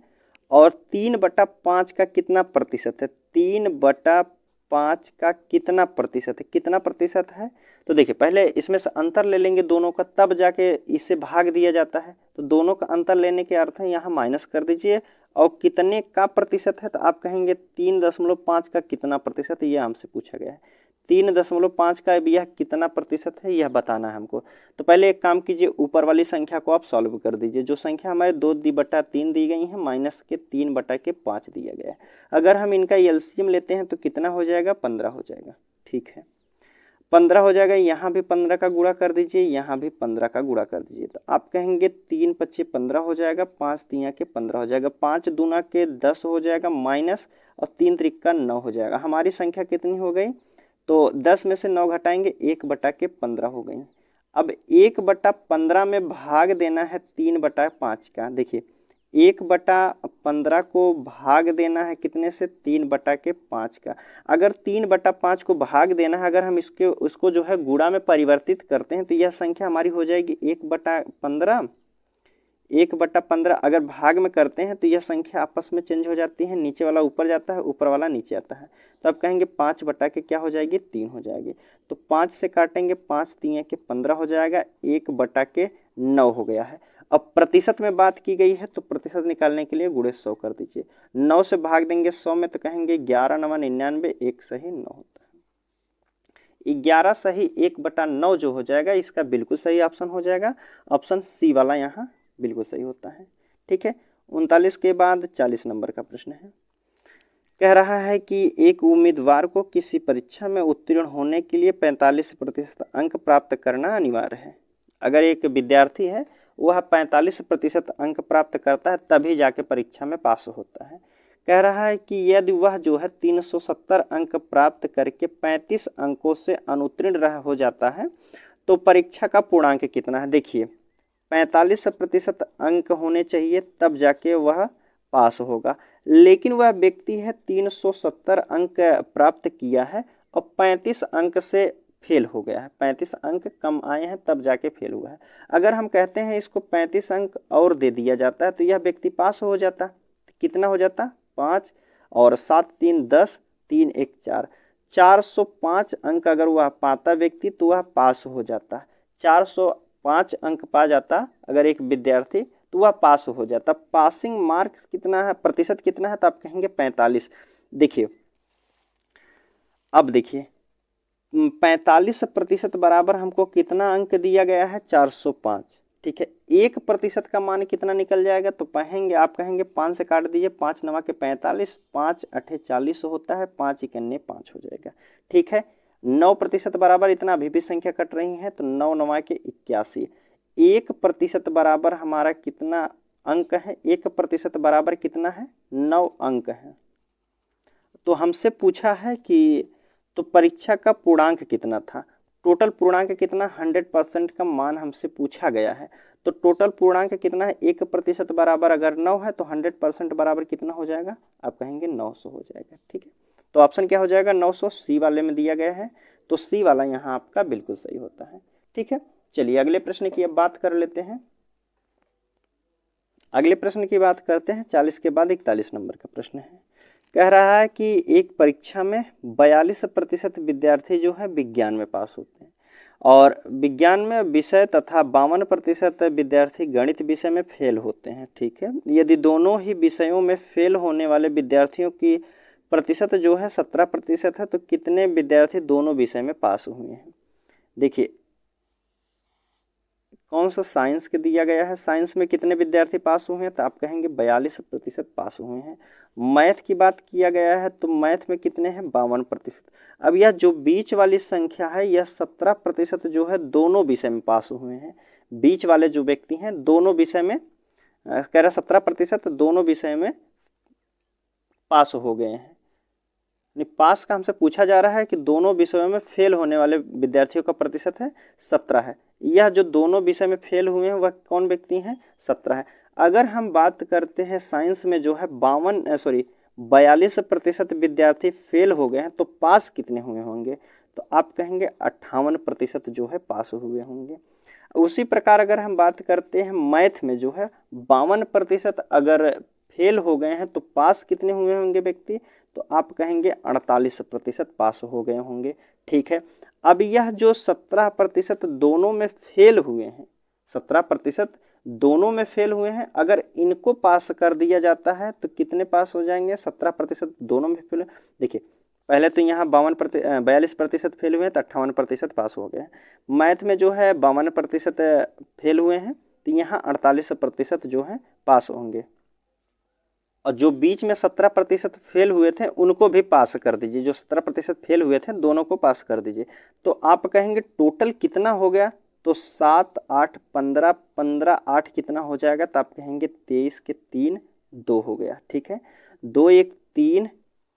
Speaker 1: और 3/5 का कितना प्रतिशत है? 3/5 का कितना प्रतिशत है? कितना प्रतिशत है? तो देखिए पहले इसमें से अंतर ले लेंगे दोनों का, तब जाके इससे भाग दिया जाता है। तो दोनों का अंतर लेने के अर्थ है यहाँ माइनस कर दीजिए। और कितने का प्रतिशत है? तो आप कहेंगे 3.5 का कितना प्रतिशत है, यह हमसे पूछा गया है। 3.5 का यह कितना प्रतिशत है यह बताना है हमको। तो पहले एक काम कीजिए, ऊपर वाली संख्या को आप सॉल्व कर दीजिए। जो संख्या हमारे 2/3 दी गई है माइनस के 3/5 दिया गया है। अगर हम इनका एलसीएम लेते हैं तो कितना हो जाएगा? 15 हो जाएगा। ठीक है, 15 हो जाएगा। यहाँ भी 15 का गुणा कर दीजिए, यहाँ भी 15 का गुणा कर दीजिए। तो आप कहेंगे 3 पच्चे 15 हो जाएगा, 5 तिया के 15 हो जाएगा, 5 दूना के 10 हो जाएगा, माइनस और 3 त्रिका 9 हो जाएगा। हमारी संख्या कितनी हो गई? तो 10 में से 9 घटाएंगे, 1/15 हो गई। अब 1/15 में भाग देना है 3/5 का। देखिए 1/15 को भाग देना है कितने से? 3/5 का। अगर 3/5 को भाग देना है, अगर हम उसको जो है गुणा में परिवर्तित करते हैं तो यह संख्या हमारी हो जाएगी 1/15। 1/15 अगर भाग में करते हैं तो यह संख्या आपस में चेंज हो जाती है, नीचे वाला ऊपर जाता है, ऊपर वाला नीचे आता है। तो आप कहेंगे 5 क्या हो जाएगी? 3 हो जाएगी। तो 5 से काटेंगे, 5 तिया के 15 हो जाएगा, 1/9 हो गया है। अब प्रतिशत में बात की गई है तो प्रतिशत निकालने के लिए गुणे 100 कर दीजिए। 9 से भाग देंगे 100 में तो कहेंगे 11 9 99, 1 सही 9 होता है। 11 सही 1/9 जो हो जाएगा इसका बिल्कुल सही ऑप्शन हो जाएगा। ऑप्शन सी वाला यहाँ बिल्कुल सही होता है। ठीक है, 39 के बाद 40 नंबर का प्रश्न है। कह रहा है कि एक उम्मीदवार को किसी परीक्षा में उत्तीर्ण होने के लिए 45% अंक प्राप्त करना अनिवार्य है। अगर एक विद्यार्थी है वह 45% अंक प्राप्त करता है तभी जाके परीक्षा में पास होता है। कह रहा है कि यदि वह जो है 370 अंक प्राप्त करके 35 अंकों से अनुत्तीर्ण हो जाता है तो परीक्षा का पूर्णांक कितना है। देखिए 45% अंक होने चाहिए तब जाके वह पास होगा, लेकिन वह व्यक्ति है 370 अंक प्राप्त किया है और 35 अंक से फेल हो गया है, 35 अंक कम आए हैं तब जाके फेल हुआ है। अगर हम कहते हैं इसको 35 अंक और दे दिया जाता है तो यह व्यक्ति पास हो जाता। कितना हो जाता, 5 और 7 3 10, 3 1 4, 405 अंक अगर वह पाता व्यक्ति तो वह पास हो जाता। 405 अंक पा जाता अगर एक विद्यार्थी तो वह पास हो जाता। पासिंग मार्क्स कितना है, प्रतिशत कितना है, तो आप कहेंगे 45। देखिए अब देखिए 45% बराबर हमको कितना अंक दिया गया है, 405। ठीक है, 1% का मान कितना निकल जाएगा, तो कहेंगे आप कहेंगे 5 से काट दीजिए, 5 9 के 45, 5 8 40 होता है, 5 1 5 हो जाएगा। ठीक है, 9% बराबर इतना अभी भी संख्या कट रही है तो 9 9 के 81। 1% बराबर हमारा कितना अंक है, 1% बराबर कितना है, 9 अंक है। तो हमसे पूछा है कि तो परीक्षा का पूर्णांक कितना था, टोटल पूर्णांक कितना, 100% का मान हमसे पूछा गया है। तो टोटल पूर्णांक कितना है, 1% बराबर अगर 9 है तो 100% बराबर कितना हो जाएगा, आप कहेंगे 900 हो जाएगा। ठीक है, तो ऑप्शन क्या हो जाएगा, 900 सी वाले में दिया गया है, तो सी वाला यहाँ आपका बिल्कुल सही होता है। ठीक है, चलिए अगले प्रश्न की अब बात कर लेते हैं। अगले प्रश्न की बात करते हैं, 40 के बाद 41 नंबर का प्रश्न है। कह रहा है कि एक परीक्षा में 42% विद्यार्थी जो है विज्ञान में पास होते हैं और विज्ञान में विषय तथा 52% विद्यार्थी गणित विषय में फेल होते हैं। ठीक है, यदि दोनों ही विषयों में फेल होने वाले विद्यार्थियों की प्रतिशत जो है 17% है तो कितने विद्यार्थी दोनों विषय में पास हुए हैं। देखिए कौन सा साइंस के दिया गया है, साइंस में कितने विद्यार्थी पास हुए हैं, तो आप कहेंगे 42% पास हुए हैं। मैथ की बात किया गया है तो मैथ में कितने हैं, 52%। अब यह जो बीच वाली संख्या है यह 17% जो है दोनों विषय में पास हुए हैं। बीच वाले जो व्यक्ति हैं दोनों विषय में कह रहा 17% दोनों विषय में पास हो गए हैं। पास का हमसे पूछा जा रहा है कि दोनों विषयों में फेल होने वाले विद्यार्थियों का प्रतिशत है 17 है। यह जो दोनों विषय में फेल हुए हैं वह कौन व्यक्ति हैं, 17 है। अगर हम बात करते हैं साइंस में जो है 42% विद्यार्थी फेल हो गए हैं तो पास कितने हुए होंगे, तो आप कहेंगे 58% जो है पास हुए होंगे। उसी प्रकार अगर हम बात करते हैं मैथ में जो है 52% अगर फेल हो गए हैं तो पास कितने हुए होंगे व्यक्ति, तो आप कहेंगे 48% पास हो गए होंगे। ठीक है, अब यह जो 17% दोनों में फेल हुए हैं, 17% दोनों में फेल हुए हैं, अगर इनको पास कर दिया जाता है तो कितने पास हो जाएंगे, 17% दोनों में फेल। देखिए पहले तो यहाँ 42% फेल हुए हैं तो 58% पास हो गए। मैथ में जो है 52% फेल हुए हैं तो यहाँ 48% जो है पास होंगे। और जो बीच में 17% फेल हुए थे उनको भी पास कर दीजिए, जो 17% फेल हुए थे दोनों को पास कर दीजिए। तो आप कहेंगे टोटल कितना हो गया, तो 7 8 15 15 8 कितना हो जाएगा, तो आप कहेंगे 23 के 3 2 हो गया। ठीक है, 2 1 3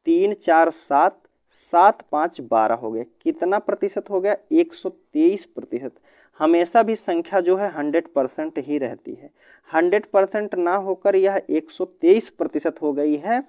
Speaker 1: 3 4 7 7 5 12 हो गया। कितना प्रतिशत हो गया, 123%। हमेशा भी संख्या जो है 100% ही रहती है, 100% ना होकर यह 123% हो गई है।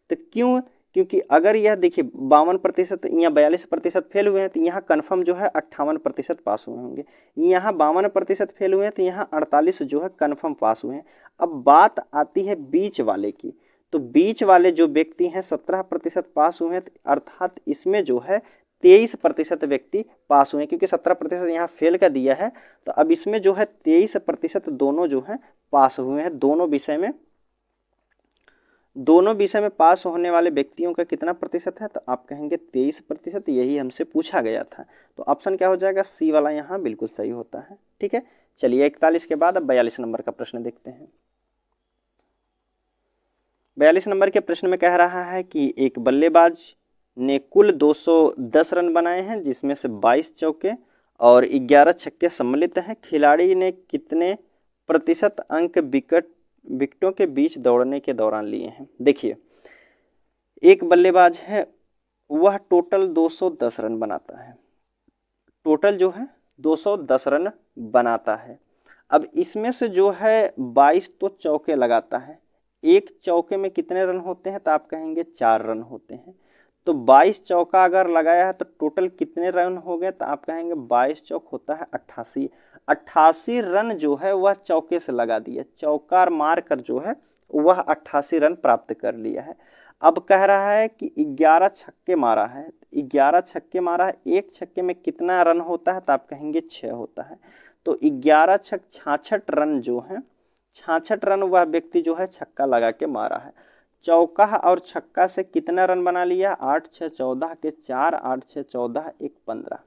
Speaker 1: तो क्यों, क्योंकि अगर यह देखिए 52% या 42% फेल हुए हैं तो यहाँ कन्फर्म जो है 58% पास हुए होंगे। यहाँ 52% फेल हुए हैं तो यहाँ 48 जो है कन्फर्म पास हुए हैं। अब बात आती है बीच वाले की, तो बीच वाले जो व्यक्ति हैं 17% पास हुए हैं, अर्थात इसमें जो है 23% व्यक्ति पास हुए हैं, क्योंकि 17% यहाँ फेल का दिया है। तो अब इसमें जो है 23% दोनों जो है पास हुए हैं। दोनों विषय में पास होने वाले व्यक्तियों का कितना प्रतिशत है, तो आप कहेंगे 23%। यही हमसे पूछा गया था, तो ऑप्शन क्या हो जाएगा, सी वाला यहाँ बिल्कुल सही होता है। ठीक है, चलिए 41 के बाद अब 42 नंबर का प्रश्न देखते हैं। 42 नंबर के प्रश्न में कह रहा है कि एक बल्लेबाज ने कुल 210 रन बनाए हैं जिसमें से 22 चौके और 11 छक्के सम्मिलित हैं। खिलाड़ी ने कितने प्रतिशत अंक विकेटों के बीच दौड़ने के दौरान लिए हैं। देखिए एक बल्लेबाज है, वह टोटल 210 रन बनाता है, टोटल जो है 210 रन बनाता है। अब इसमें से जो है 22 तो चौके लगाता है, एक चौके में कितने रन होते हैं, तो आप कहेंगे 4 रन होते हैं। तो 22 चौका अगर लगाया है तो टोटल कितने रन हो गए, तो आप कहेंगे 22 चौक होता है 88। 88 रन जो है वह चौके से लगा दिया, चौका मार कर जो है वह 88 रन प्राप्त कर लिया है। अब कह रहा है कि 11 छक्के मारा है, 11 छक्के मारा है, एक छक्के में कितना रन होता है, तो आप कहेंगे 6 होता है। तो 11 छक 66 रन जो है, 66 रन वह व्यक्ति जो है छक्का लगा के मारा है। चौका और छक्का से कितना रन बना लिया, 8 6 14 के 4, 8 6 14 1 15।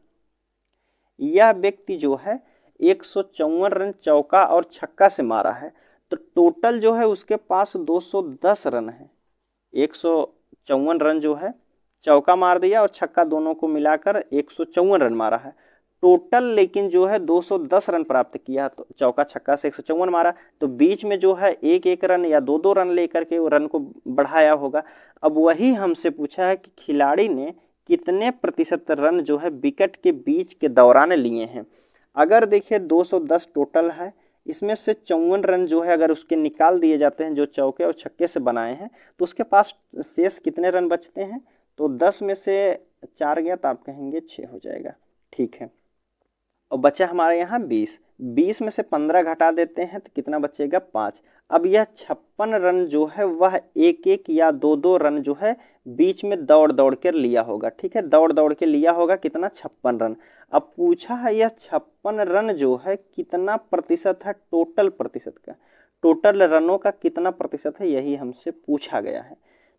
Speaker 1: यह व्यक्ति जो है 154 रन चौका और छक्का से मारा है। तो टोटल जो है उसके पास 210 रन है। 154 रन जो है चौका मार दिया और छक्का दोनों को मिलाकर 154 रन मारा है टोटल, लेकिन जो है 210 रन प्राप्त किया। तो चौका छक्का से 154 मारा, तो बीच में जो है एक एक रन या दो दो रन लेकर के वो रन को बढ़ाया होगा। अब वही हमसे पूछा है कि खिलाड़ी ने कितने प्रतिशत रन जो है विकेट के बीच के दौरान लिए हैं। अगर देखिए 210 टोटल है, इसमें से 54 रन जो है अगर उसके निकाल दिए जाते हैं जो चौके और छक्के से बनाए हैं, तो उसके पास शेष कितने रन बचते हैं, तो 10 में से 4 गया तो आप कहेंगे 6 हो जाएगा। ठीक है, और बचा हमारे यहाँ 20 में से 15 घटा देते हैं तो कितना बचेगा, 5। अब यह 56 रन जो है वह एक एक या दो दो रन जो है बीच में दौड़ दौड़ कर लिया होगा। ठीक है, दौड़ दौड़ के लिया होगा कितना, 56 रन। अब पूछा है यह 56 रन जो है कितना प्रतिशत है टोटल प्रतिशत का, टोटल रनों का कितना प्रतिशत है, यही हमसे पूछा गया है।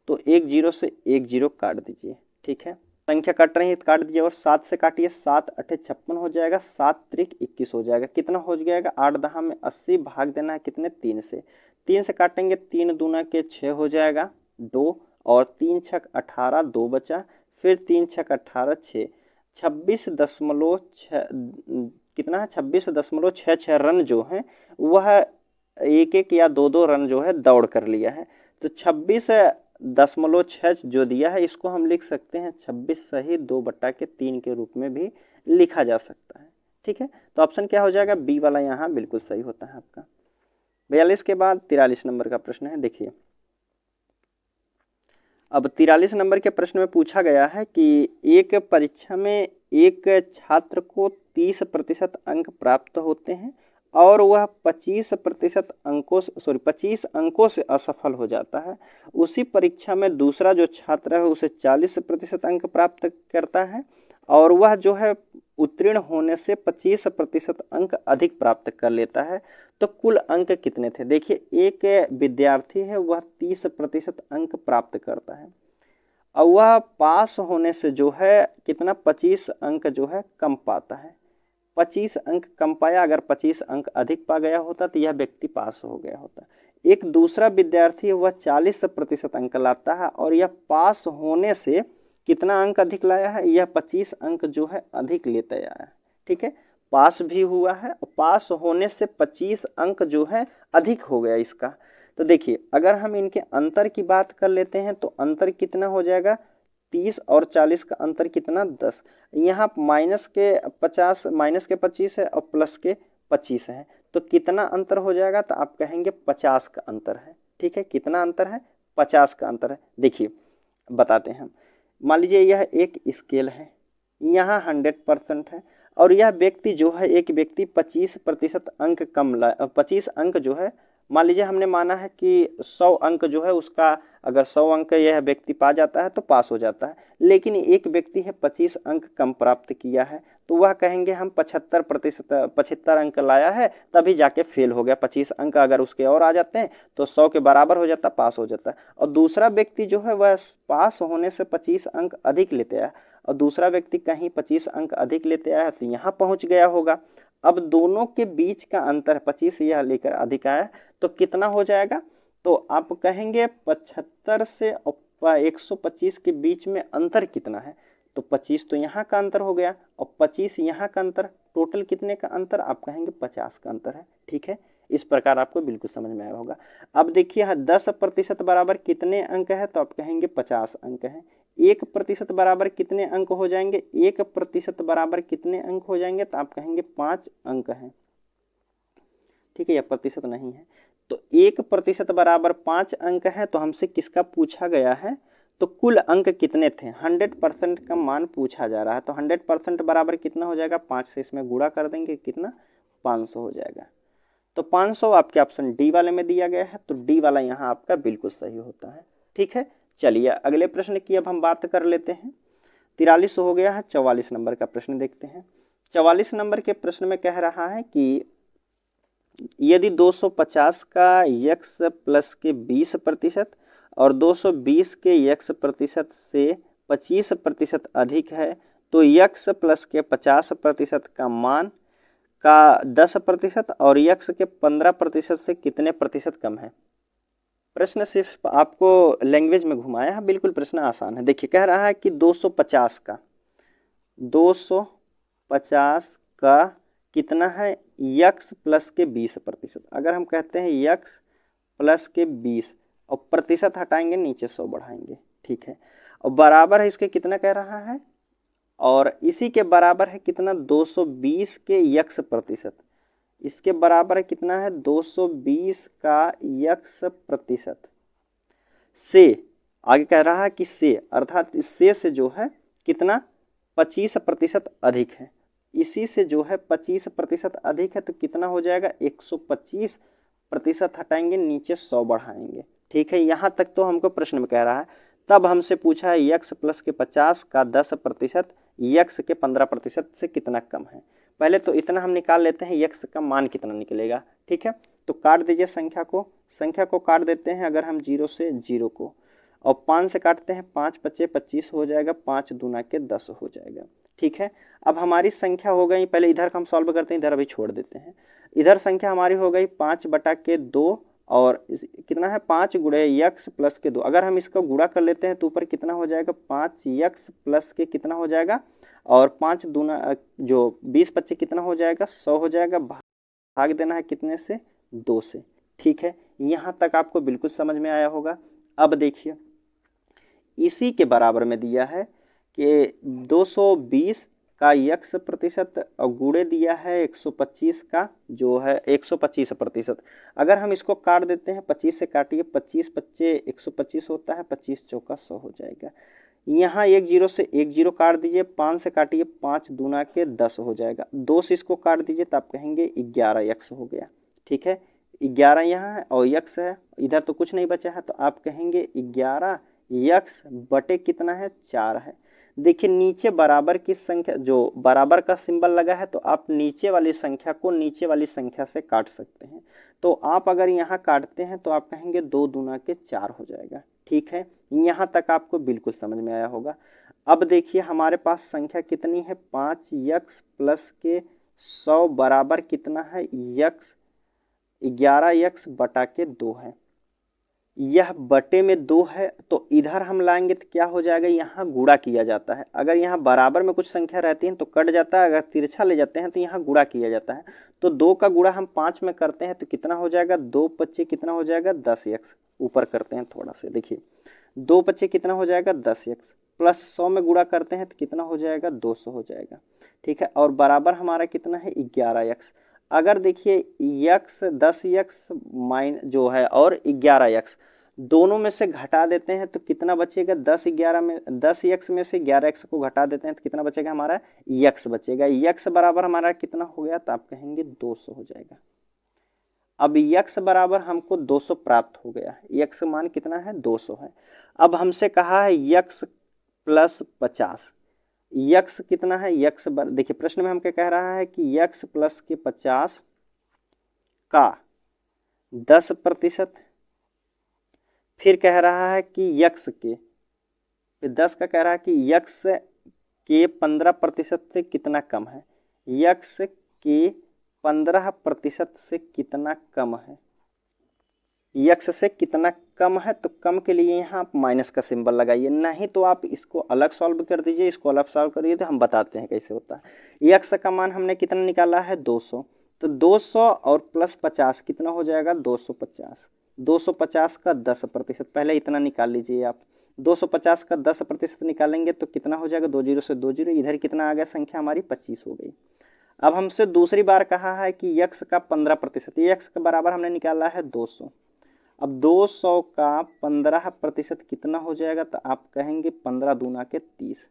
Speaker 1: तो 1 0 से 1 0 काट दीजिए। ठीक है, संख्या कट रही है तो काट दीजिए, और 7 से काटिए, 7 8 56 हो जाएगा, 7 3 21 हो जाएगा। कितना हो जाएगा, 8 10 में 80 भाग देना है कितने, 3 से। 3 से काटेंगे, 3 दूना के 6 हो जाएगा 2, और 3 छक 18 2 बचा, फिर 3 छक 18 6, 26.6 कितना है, 26.66 रन जो है वह एक एक या दो दो रन जो है दौड़ कर लिया है। तो 26.6 जो दिया है इसको हम लिख सकते हैं 26 सही 2/3 के रूप में भी लिखा जा सकता है। ठीक है, तो ऑप्शन क्या हो जाएगा, बी वाला यहाँ बिल्कुल सही होता है आपका। 42 के बाद 43 नंबर का प्रश्न है, देखिए। अब 43 नंबर के प्रश्न में पूछा गया है कि एक परीक्षा में एक छात्र को 30% अंक प्राप्त होते हैं और वह 25 अंकों से असफल हो जाता है। उसी परीक्षा में दूसरा जो छात्र है उसे 40% अंक प्राप्त करता है और वह जो है उत्तीर्ण होने से 25% अंक अधिक प्राप्त कर लेता है। तो कुल अंक कितने थे, देखिए एक विद्यार्थी है वह 30% अंक प्राप्त करता है और वह पास होने से जो है कितना, 25 अंक जो है कम पाता है। 25 अंक कम पाया, अगर 25 अंक अधिक पा गया होता तो यह व्यक्ति पास हो गया होता। एक दूसरा विद्यार्थी वह 40% अंक लाता है और यह पास होने से कितना अंक अधिक लाया है, यह 25 अंक जो है अधिक लेते आया है। ठीक है, पास भी हुआ है और पास होने से 25 अंक जो है अधिक हो गया इसका। तो देखिए अगर हम इनके अंतर की बात कर लेते हैं तो अंतर कितना हो जाएगा, 30 और 40 का अंतर कितना, 10। यहाँ माइनस के 25 है और प्लस के 25 है, तो कितना अंतर हो जाएगा, तो आप कहेंगे 50 का अंतर है। ठीक है, कितना अंतर है, 50 का अंतर है। देखिए बताते हैं हम, मान लीजिए यह एक स्केल है, यहाँ 100% है और यह व्यक्ति जो है एक व्यक्ति 25% अंक कम ला, 25 अंक जो है, मान लीजिए हमने माना है कि 100 अंक जो है उसका, अगर 100 अंक यह व्यक्ति पा जाता है तो पास हो जाता है, लेकिन एक व्यक्ति है 25 अंक कम प्राप्त किया है, तो वह कहेंगे हम 75 अंक लाया है तभी जाके फेल हो गया। 25 अंक अगर उसके और आ जाते हैं तो 100 के बराबर हो जाता, पास हो जाता है। और दूसरा व्यक्ति जो है वह पास होने से 25 अंक अधिक लेते आया और दूसरा व्यक्ति कहीं 25 अंक अधिक लेते आया तो यहाँ पहुँच गया होगा। अब दोनों के बीच का अंतर 25 यह लेकर अधिक आया तो कितना हो जाएगा, तो आप कहेंगे 75 से 125 के बीच में अंतर कितना है, तो 25 तो यहाँ का अंतर हो गया और 25 यहाँ का अंतर, टोटल कितने का अंतर, आप कहेंगे 50 का अंतर है। ठीक है, इस प्रकार आपको बिल्कुल समझ में आया होगा। अब देखिए यहाँ 10% बराबर कितने अंक है, तो आप कहेंगे 50 अंक है। 1% बराबर कितने अंक हो जाएंगे, 1% बराबर कितने अंक हो जाएंगे, तो आप कहेंगे 5 अंक है। ठीक है, यह प्रतिशत नहीं है। तो 1% बराबर 5 अंक है, तो हमसे किसका पूछा गया है, तो कुल अंक कितने थे, 100% का मान पूछा जा रहा है। तो 100% बराबर कितना हो जाएगा, 5 से इसमें गुणा कर देंगे, कितना, 500 हो जाएगा। तो 500 आपके ऑप्शन डी वाले में दिया गया है, तो डी वाला यहाँ आपका बिल्कुल सही होता है। ठीक है, चलिए अगले प्रश्न की अब हम बात कर लेते हैं। 43 हो गया है, 44 नंबर का प्रश्न देखते हैं। 44 नंबर के प्रश्न में कह रहा है कि यदि 250 का यक्स प्लस के 20% और 220 के यक्स प्रतिशत से 25% अधिक है, तो यक्स प्लस के 50% का मान का 10% और यक्स के 15% से कितने प्रतिशत कम है। प्रश्न सिर्फ आपको लैंग्वेज में घुमाया है, बिल्कुल प्रश्न आसान है। देखिए कह रहा है कि 250 का कितना है, यक्स प्लस के 20%। अगर हम कहते हैं यक्स प्लस के 20 और प्रतिशत हटाएंगे, नीचे 100 बढ़ाएंगे। ठीक है, और बराबर है इसके कितना कह रहा है, और इसी के बराबर है कितना, 220 के यक्स प्रतिशत। इसके बराबर है कितना है, 220 का यक्स प्रतिशत से, आगे कह रहा है कि से, अर्थात इससे से जो है कितना, 25% अधिक है। इसी से जो है 25% अधिक है, तो कितना हो जाएगा, 125% हटाएंगे, नीचे 100 बढ़ाएंगे। ठीक है, यहाँ तक तो हमको प्रश्न में कह रहा है। तब हमसे पूछा है यक्स प्लस के 50 का 10% यक्स के 15% से कितना कम है। पहले तो इतना हम निकाल लेते हैं, यक्स का मान कितना निकलेगा। ठीक है, तो काट दीजिए संख्या को काट देते हैं। अगर हम 0 से 0 को और 5 से काटते हैं, 5 पच्चे 25 हो जाएगा, 5 दूना के 10 हो जाएगा। ठीक है, अब हमारी संख्या हो गई, पहले इधर का हम सॉल्व करते हैं, इधर अभी छोड़ देते हैं। इधर संख्या हमारी हो गई 5/2 और कितना है, 5 गुणे यक्स प्लस के 2। अगर हम इसका गुणा कर लेते हैं तो ऊपर कितना हो जाएगा, 5 यक्स प्लस के कितना हो जाएगा, और 5 दूना जो 20 पच्चे कितना हो जाएगा, 100 हो जाएगा। भाग देना है कितने से, 2 से। ठीक है, यहाँ तक आपको बिल्कुल समझ में आया होगा। अब देखिए इसी के बराबर में दिया है कि 220 का यक्स प्रतिशत और गुणे दिया है 125 का जो है 125%। अगर हम इसको काट देते हैं, 25 से काटिए, 25 पच्चे 125 होता है, 25 चौका 100 हो जाएगा। यहाँ 1 0 से 1 0 काट दीजिए, 5 से काटिए, 5 दूना के 10 हो जाएगा। 2 से इसको काट दीजिए तो आप कहेंगे 11 यक्स हो गया। ठीक है, 11 यहाँ है और यक्स है, इधर तो कुछ नहीं बचा है, तो आप कहेंगे 11 यक्स बटे कितना है, 4 है। देखिए नीचे बराबर की संख्या, जो बराबर का सिंबल लगा है, तो आप नीचे वाली संख्या को नीचे वाली संख्या से काट सकते हैं। तो आप अगर यहाँ काटते हैं तो आप कहेंगे 2 दूना के 4 हो जाएगा। ठीक है, यहाँ तक आपको बिल्कुल समझ में आया होगा। अब देखिए हमारे पास संख्या कितनी है, 5 यक्स प्लस के 100 बराबर कितना है, यक्स 11 यक्स बटा के 2 है। यह बटे में 2 है, तो इधर हम लाएंगे तो क्या हो जाएगा, यहाँ गुणा किया जाता है। अगर यहाँ बराबर में कुछ संख्या रहती है तो कट जाता है, अगर तिरछा ले जाते हैं तो यहाँ गुणा किया जाता है। तो 2 का गुणा हम 5 में करते हैं तो कितना हो जाएगा, 2 पच्चे कितना हो जाएगा, 10 यक्स। ऊपर करते हैं थोड़ा से, देखिए 2 पच्चे कितना हो जाएगा, 10 यक्स, प्लस 100 में गुणा करते हैं तो कितना हो जाएगा, 200 हो जाएगा। ठीक है, और बराबर हमारा कितना है, 11 यक्स। अगर देखिए यक्स 10 यक्स माइन जो है और 11 यक्स दोनों में से घटा देते हैं तो कितना बचेगा, 10 यक्स में से 11 यक्स को घटा देते हैं तो कितना बचेगा, हमारा यक्स बचेगा। यक्स बराबर हमारा कितना हो गया, तो आप कहेंगे 200 हो जाएगा। अब यक्स बराबर हमको 200 प्राप्त हो गया, यक्स मान कितना है, 200 है। अब हमसे कहा है यक्स प्लस 50, यक्स कितना है, यक्स देखिए प्रश्न में हमको कह रहा है कि यक्स प्लस के 50 का 10%, फिर कह रहा है कि यक्स के, फिर 10 का कह रहा है कि यक्स के 15% से कितना कम है, यक्स के 15% से कितना कम है। यक्स से कितना कम है, तो कम के लिए यहाँ आप माइनस का सिंबल लगाइए, नहीं तो आप इसको अलग सॉल्व कर दीजिए, इसको अलग सॉल्व करिए, तो हम बताते हैं कैसे होता है। यक्स का मान हमने कितना निकाला है 200, तो 200 और प्लस 50 कितना हो जाएगा 250। 250 का 10%, पहले इतना निकाल लीजिए आप। 250 का 10% निकालेंगे तो कितना हो जाएगा, 2 जीरो से 2 जीरो, इधर कितना आ गया संख्या हमारी 25 हो गई। अब हमसे दूसरी बार कहा है कि यक्स का 15%, यक्स के बराबर हमने निकाला है 200। अब 200 का 15% कितना हो जाएगा, तो आप कहेंगे 15 दूना के 30,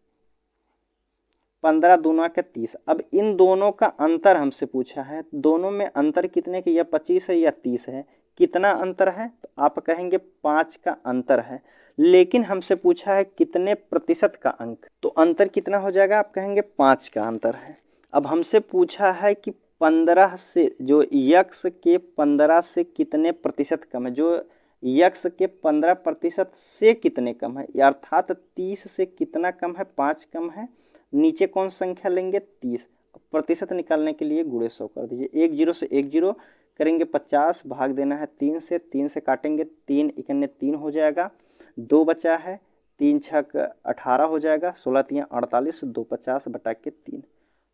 Speaker 1: 15 दूना के 30। अब इन दोनों का अंतर हमसे पूछा है, दोनों में अंतर कितने के, या 25 है या 30 है, कितना अंतर है, तो आप कहेंगे 5 का अंतर है। लेकिन हमसे पूछा है कितने प्रतिशत का अंक, तो अंतर कितना हो जाएगा, आप कहेंगे 5 का अंतर है। अब हमसे पूछा है कि 15 से जो यक्स के 15 से कितने प्रतिशत कम है, जो यक्स के 15% से कितने कम है, अर्थात 30 से कितना कम है, 5 कम है। नीचे कौन संख्या लेंगे 30, प्रतिशत निकालने के लिए गुणे 100 कर दीजिए, 1 जीरो से 1 जीरो करेंगे 50, भाग देना है 3 से, 3 से काटेंगे 3 इकन्ने 3 हो जाएगा, 2 बचा है, 3 छक 18 हो जाएगा, 16 तियाँ 48, 2 50 बटा के 3,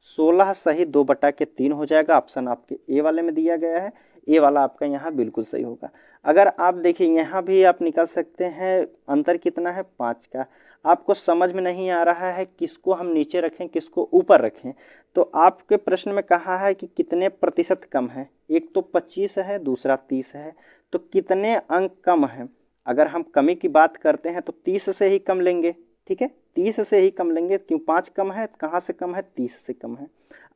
Speaker 1: 16 सही 2 बटा के 3 हो जाएगा। ऑप्शन आपके ए वाले में दिया गया है, ए वाला आपका यहाँ बिल्कुल सही होगा। अगर आप देखिए यहाँ भी आप निकाल सकते हैं, अंतर कितना है 5 का। आपको समझ में नहीं आ रहा है किसको हम नीचे रखें किसको ऊपर रखें, तो आपके प्रश्न में कहा है कि कितने प्रतिशत कम है, एक तो 25 है, दूसरा 30 है, तो कितने अंक कम है। अगर हम कमी की बात करते हैं तो 30 से ही कम लेंगे, ठीक है, 30 से ही कम लेंगे, क्यों 5 कम है, कहाँ से कम है 30 से कम है।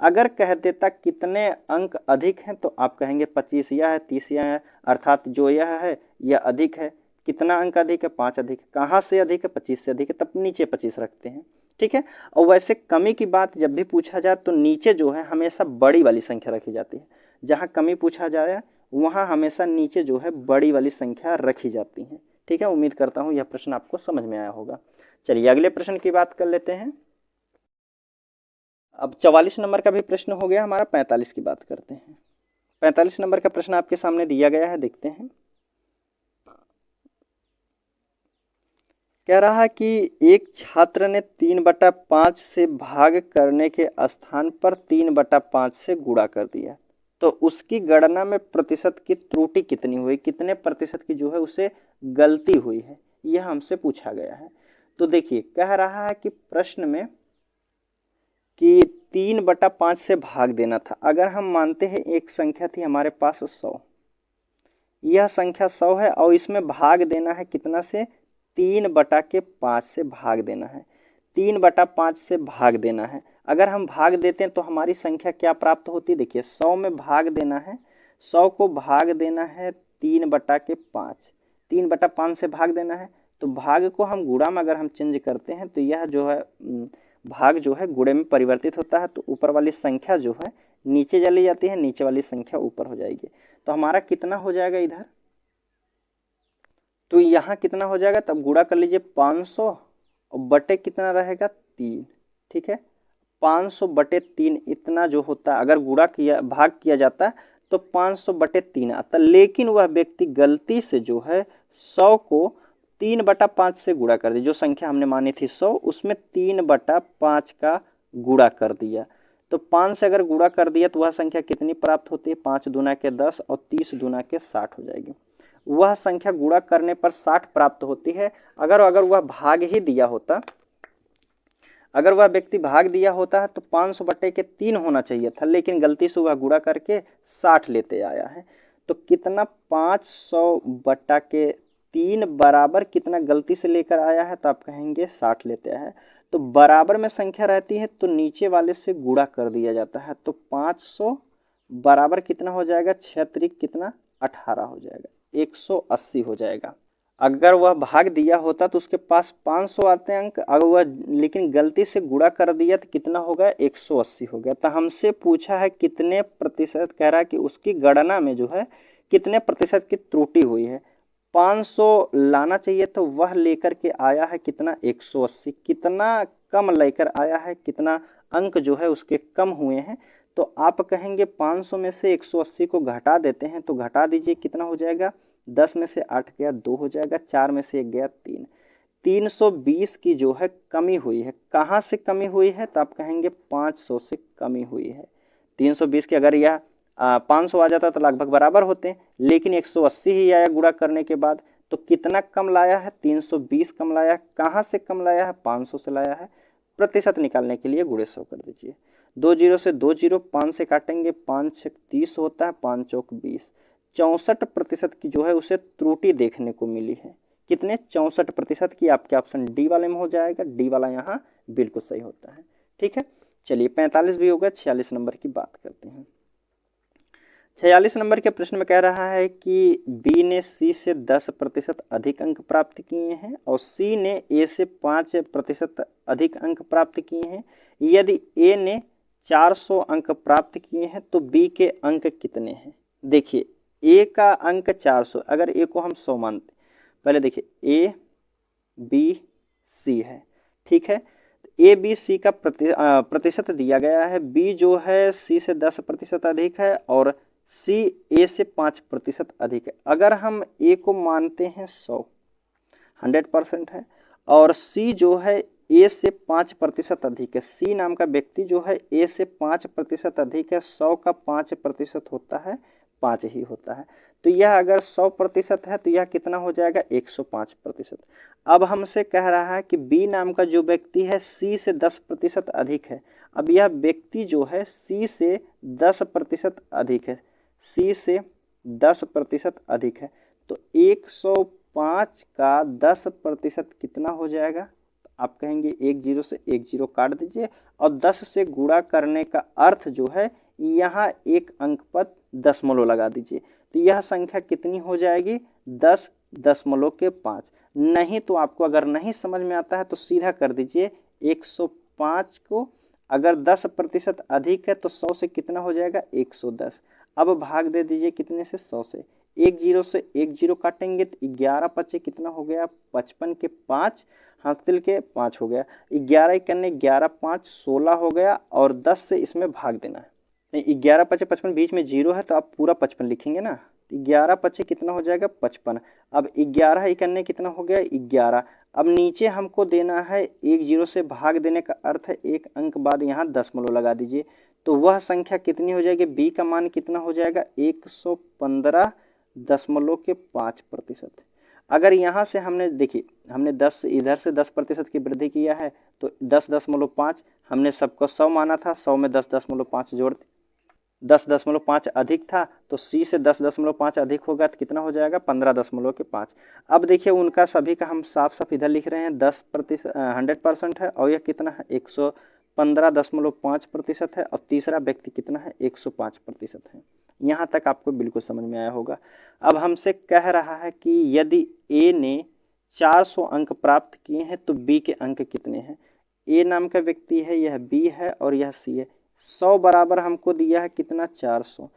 Speaker 1: अगर कह देता कितने अंक अधिक हैं, तो आप कहेंगे 25 यह है, 30 यह है, अर्थात जो यह है यह अधिक है। कितना अंक अधिक है, 5 अधिक है, कहाँ से अधिक है 25 से अधिक है, तब नीचे 25 रखते हैं, ठीक है। और वैसे कमी की बात जब भी पूछा जाए तो नीचे जो है हमेशा बड़ी वाली संख्या रखी जाती है, जहाँ कमी पूछा जाए वहाँ हमेशा नीचे जो है बड़ी वाली संख्या रखी जाती है, ठीक है। उम्मीद करता हूँ यह प्रश्न आपको समझ में आया होगा। चलिए अगले प्रश्न की बात कर लेते हैं। अब 44 नंबर का भी प्रश्न हो गया हमारा, 45 की बात करते हैं। 45 नंबर का प्रश्न आपके सामने दिया गया है, देखते हैं। कह रहा है कि एक छात्र ने 3/5 से भाग करने के स्थान पर 3/5 से गुणा कर दिया, तो उसकी गणना में प्रतिशत की त्रुटि कितनी हुई, कितने प्रतिशत की जो है उसे गलती हुई है, यह हमसे पूछा गया है। तो देखिए कह रहा है कि प्रश्न में कि 3/5 से भाग देना था। अगर हम मानते हैं एक संख्या थी हमारे पास 100, यह संख्या 100 है और इसमें भाग देना है कितना से, 3/5 से भाग देना है, 3/5 से भाग देना है। अगर हम भाग देते हैं तो हमारी संख्या क्या प्राप्त होती है, देखिए 100 में भाग देना है, 100 को भाग देना है 3/5, 3/5 से भाग देना है, तो भाग को हम गुणा में अगर हम चेंज करते हैं तो यह जो है भाग जो है गुणे में परिवर्तित होता है, तो ऊपर वाली संख्या जो है नीचे चली जाती है, नीचे वाली संख्या ऊपर हो जाएगी। तो हमारा कितना हो जाएगा इधर, तो यहाँ कितना हो जाएगा, तब गुणा कर लीजिए 500 और बटे कितना रहेगा 3, ठीक है। 500 बटे 3 इतना जो होता है, अगर गुणा किया भाग किया जाता है तो 500 बटे 3 आता, लेकिन वह व्यक्ति गलती से जो है 100 को 3/5 से गुणा कर दिया, जो संख्या हमने मानी थी 100 उसमें 3/5 का गुणा कर दिया। तो 5 से अगर गुणा कर दिया तो वह संख्या कितनी प्राप्त होती है, 5 दूना के 10 और 30 दूना के 60 हो जाएगी। वह संख्या गुणा करने पर 60 प्राप्त होती है। अगर वह भाग ही दिया होता, अगर वह व्यक्ति भाग दिया होता है तो 500 बटे के 3 होना चाहिए था, लेकिन गलती से वह गुणा करके 60 लेते आया है। तो कितना 500 बटा के 3 बराबर कितना गलती से लेकर आया है, तो आप कहेंगे 60 लेते आया है। तो बराबर में संख्या रहती है तो नीचे वाले से गुणा कर दिया जाता है, तो 500 बराबर कितना हो जाएगा, 6 त्रिक कितना 18 हो जाएगा, 180 हो जाएगा। अगर वह भाग दिया होता तो उसके पास 500 आते हैं अंक, अगर वह लेकिन गलती से गुणा कर दिया तो कितना हो गया 180 हो गया। तो हमसे पूछा है कितने प्रतिशत, कह रहा है कि उसकी गणना में जो है कितने प्रतिशत की त्रुटि हुई है। 500 लाना चाहिए तो वह लेकर के आया है कितना 180, कितना कम लेकर आया है, कितना अंक जो है उसके कम हुए हैं। तो आप कहेंगे 500 में से 180 को घटा देते हैं, तो घटा दीजिए कितना हो जाएगा 10 में से 8 गया 2 हो जाएगा, 4 में से 1 गया 3। 320 की जो है कमी हुई है। कहाँ से कमी हुई है? तो आप कहेंगे 500 से कमी हुई है। 320 की अगर यह 500 आ जाता तो लगभग बराबर होते हैं, लेकिन 180 ही आया गुणा करने के बाद। तो कितना कम लाया है? 320 कम लाया है। कहाँ से कम लाया है? 500 से लाया है। प्रतिशत निकालने के लिए गुणे 100 कर दीजिए। 2 जीरो से 2 जीरो, 5 से काटेंगे, 5 छक 30 होता है, 5 चौक 20। 64% की जो है उसे त्रुटि देखने को मिली है। कितने? 64% की। आपके ऑप्शन डी वाले में हो जाएगा। डी वाला यहाँ बिल्कुल सही होता है। ठीक है, चलिए 45 भी हो गया। 46 नंबर की बात करते हैं। 46 नंबर के प्रश्न में कह रहा है कि बी ने सी से 10% अधिक अंक प्राप्त किए हैं और सी ने ए से 5% अधिक अंक प्राप्त किए हैं। यदि ए ने 400 अंक प्राप्त किए हैं तो बी के अंक कितने हैं? देखिए, ए का अंक 400, अगर ए को हम 100 मानते, पहले देखिए ए बी सी है, ठीक है। ए बी सी का प्रतिशत दिया गया है। बी जो है सी से 10% अधिक है और सी ए से 5% अधिक है। अगर हम ए को मानते हैं 100% है और सी जो है ए से 5% अधिक है। सी नाम का व्यक्ति जो है ए से 5% अधिक है। 100 का 5% होता है 5 ही होता है। तो यह अगर 100% है तो यह कितना हो जाएगा? 105%। अब हमसे कह रहा है कि बी नाम का जो व्यक्ति है सी से 10% अधिक है। अब यह व्यक्ति जो है सी से 10% अधिक है, सी से 10% अधिक है। तो 105 का 10% कितना हो जाएगा? आप कहेंगे 1 जीरो से 1 जीरो काट दीजिए और 10 से गुणा करने का अर्थ जो है यहाँ एक अंक पर दशमलव लगा दीजिए। तो यह संख्या कितनी हो जाएगी? 10.5। नहीं तो आपको अगर नहीं समझ में आता है तो सीधा कर दीजिए 105 को अगर 10% अधिक है तो 100 से कितना हो जाएगा? 110। अब भाग दे दीजिए कितने से? 100 से। 1 जीरो से 1 जीरो काटेंगे तो 11 पचे कितना हो गया? 55 के 5, हासिल के 5 हो गया। 11 करने 11 5 16 हो गया और 10 से इसमें भाग देना है। नहीं, 11 पचे 55, बीच में जीरो है तो आप पूरा 55 लिखेंगे ना। 11 पचे कितना हो जाएगा? 55। अब 11 इकन्ने कितना हो गया? 11। अब नीचे हमको देना है 1 जीरो से भाग देने का अर्थ है एक अंक बाद यहाँ दशमलव लगा दीजिए। तो वह संख्या कितनी हो जाएगी? बी का मान कितना हो जाएगा? 115.5%। अगर यहाँ से हमने देखिए हमने 10 इधर से 10% की वृद्धि किया है तो 10.5 हमने सबको 100 माना था। 100 में 10.5 जोड़ 10.5 अधिक था तो सी से 10.5 अधिक होगा तो कितना हो जाएगा? 15.5। अब देखिए उनका सभी का हम साफ साफ इधर लिख रहे हैं 100% है और यह कितना है? 115.5% है और तीसरा व्यक्ति कितना है? 105% है। यहाँ तक आपको बिल्कुल समझ में आया होगा। अब हमसे कह रहा है कि यदि ए ने 400 अंक प्राप्त किए हैं तो बी के अंक कितने हैं? ए नाम का व्यक्ति है, यह बी है और यह सी है। 100 बराबर हमको दिया है कितना? 400।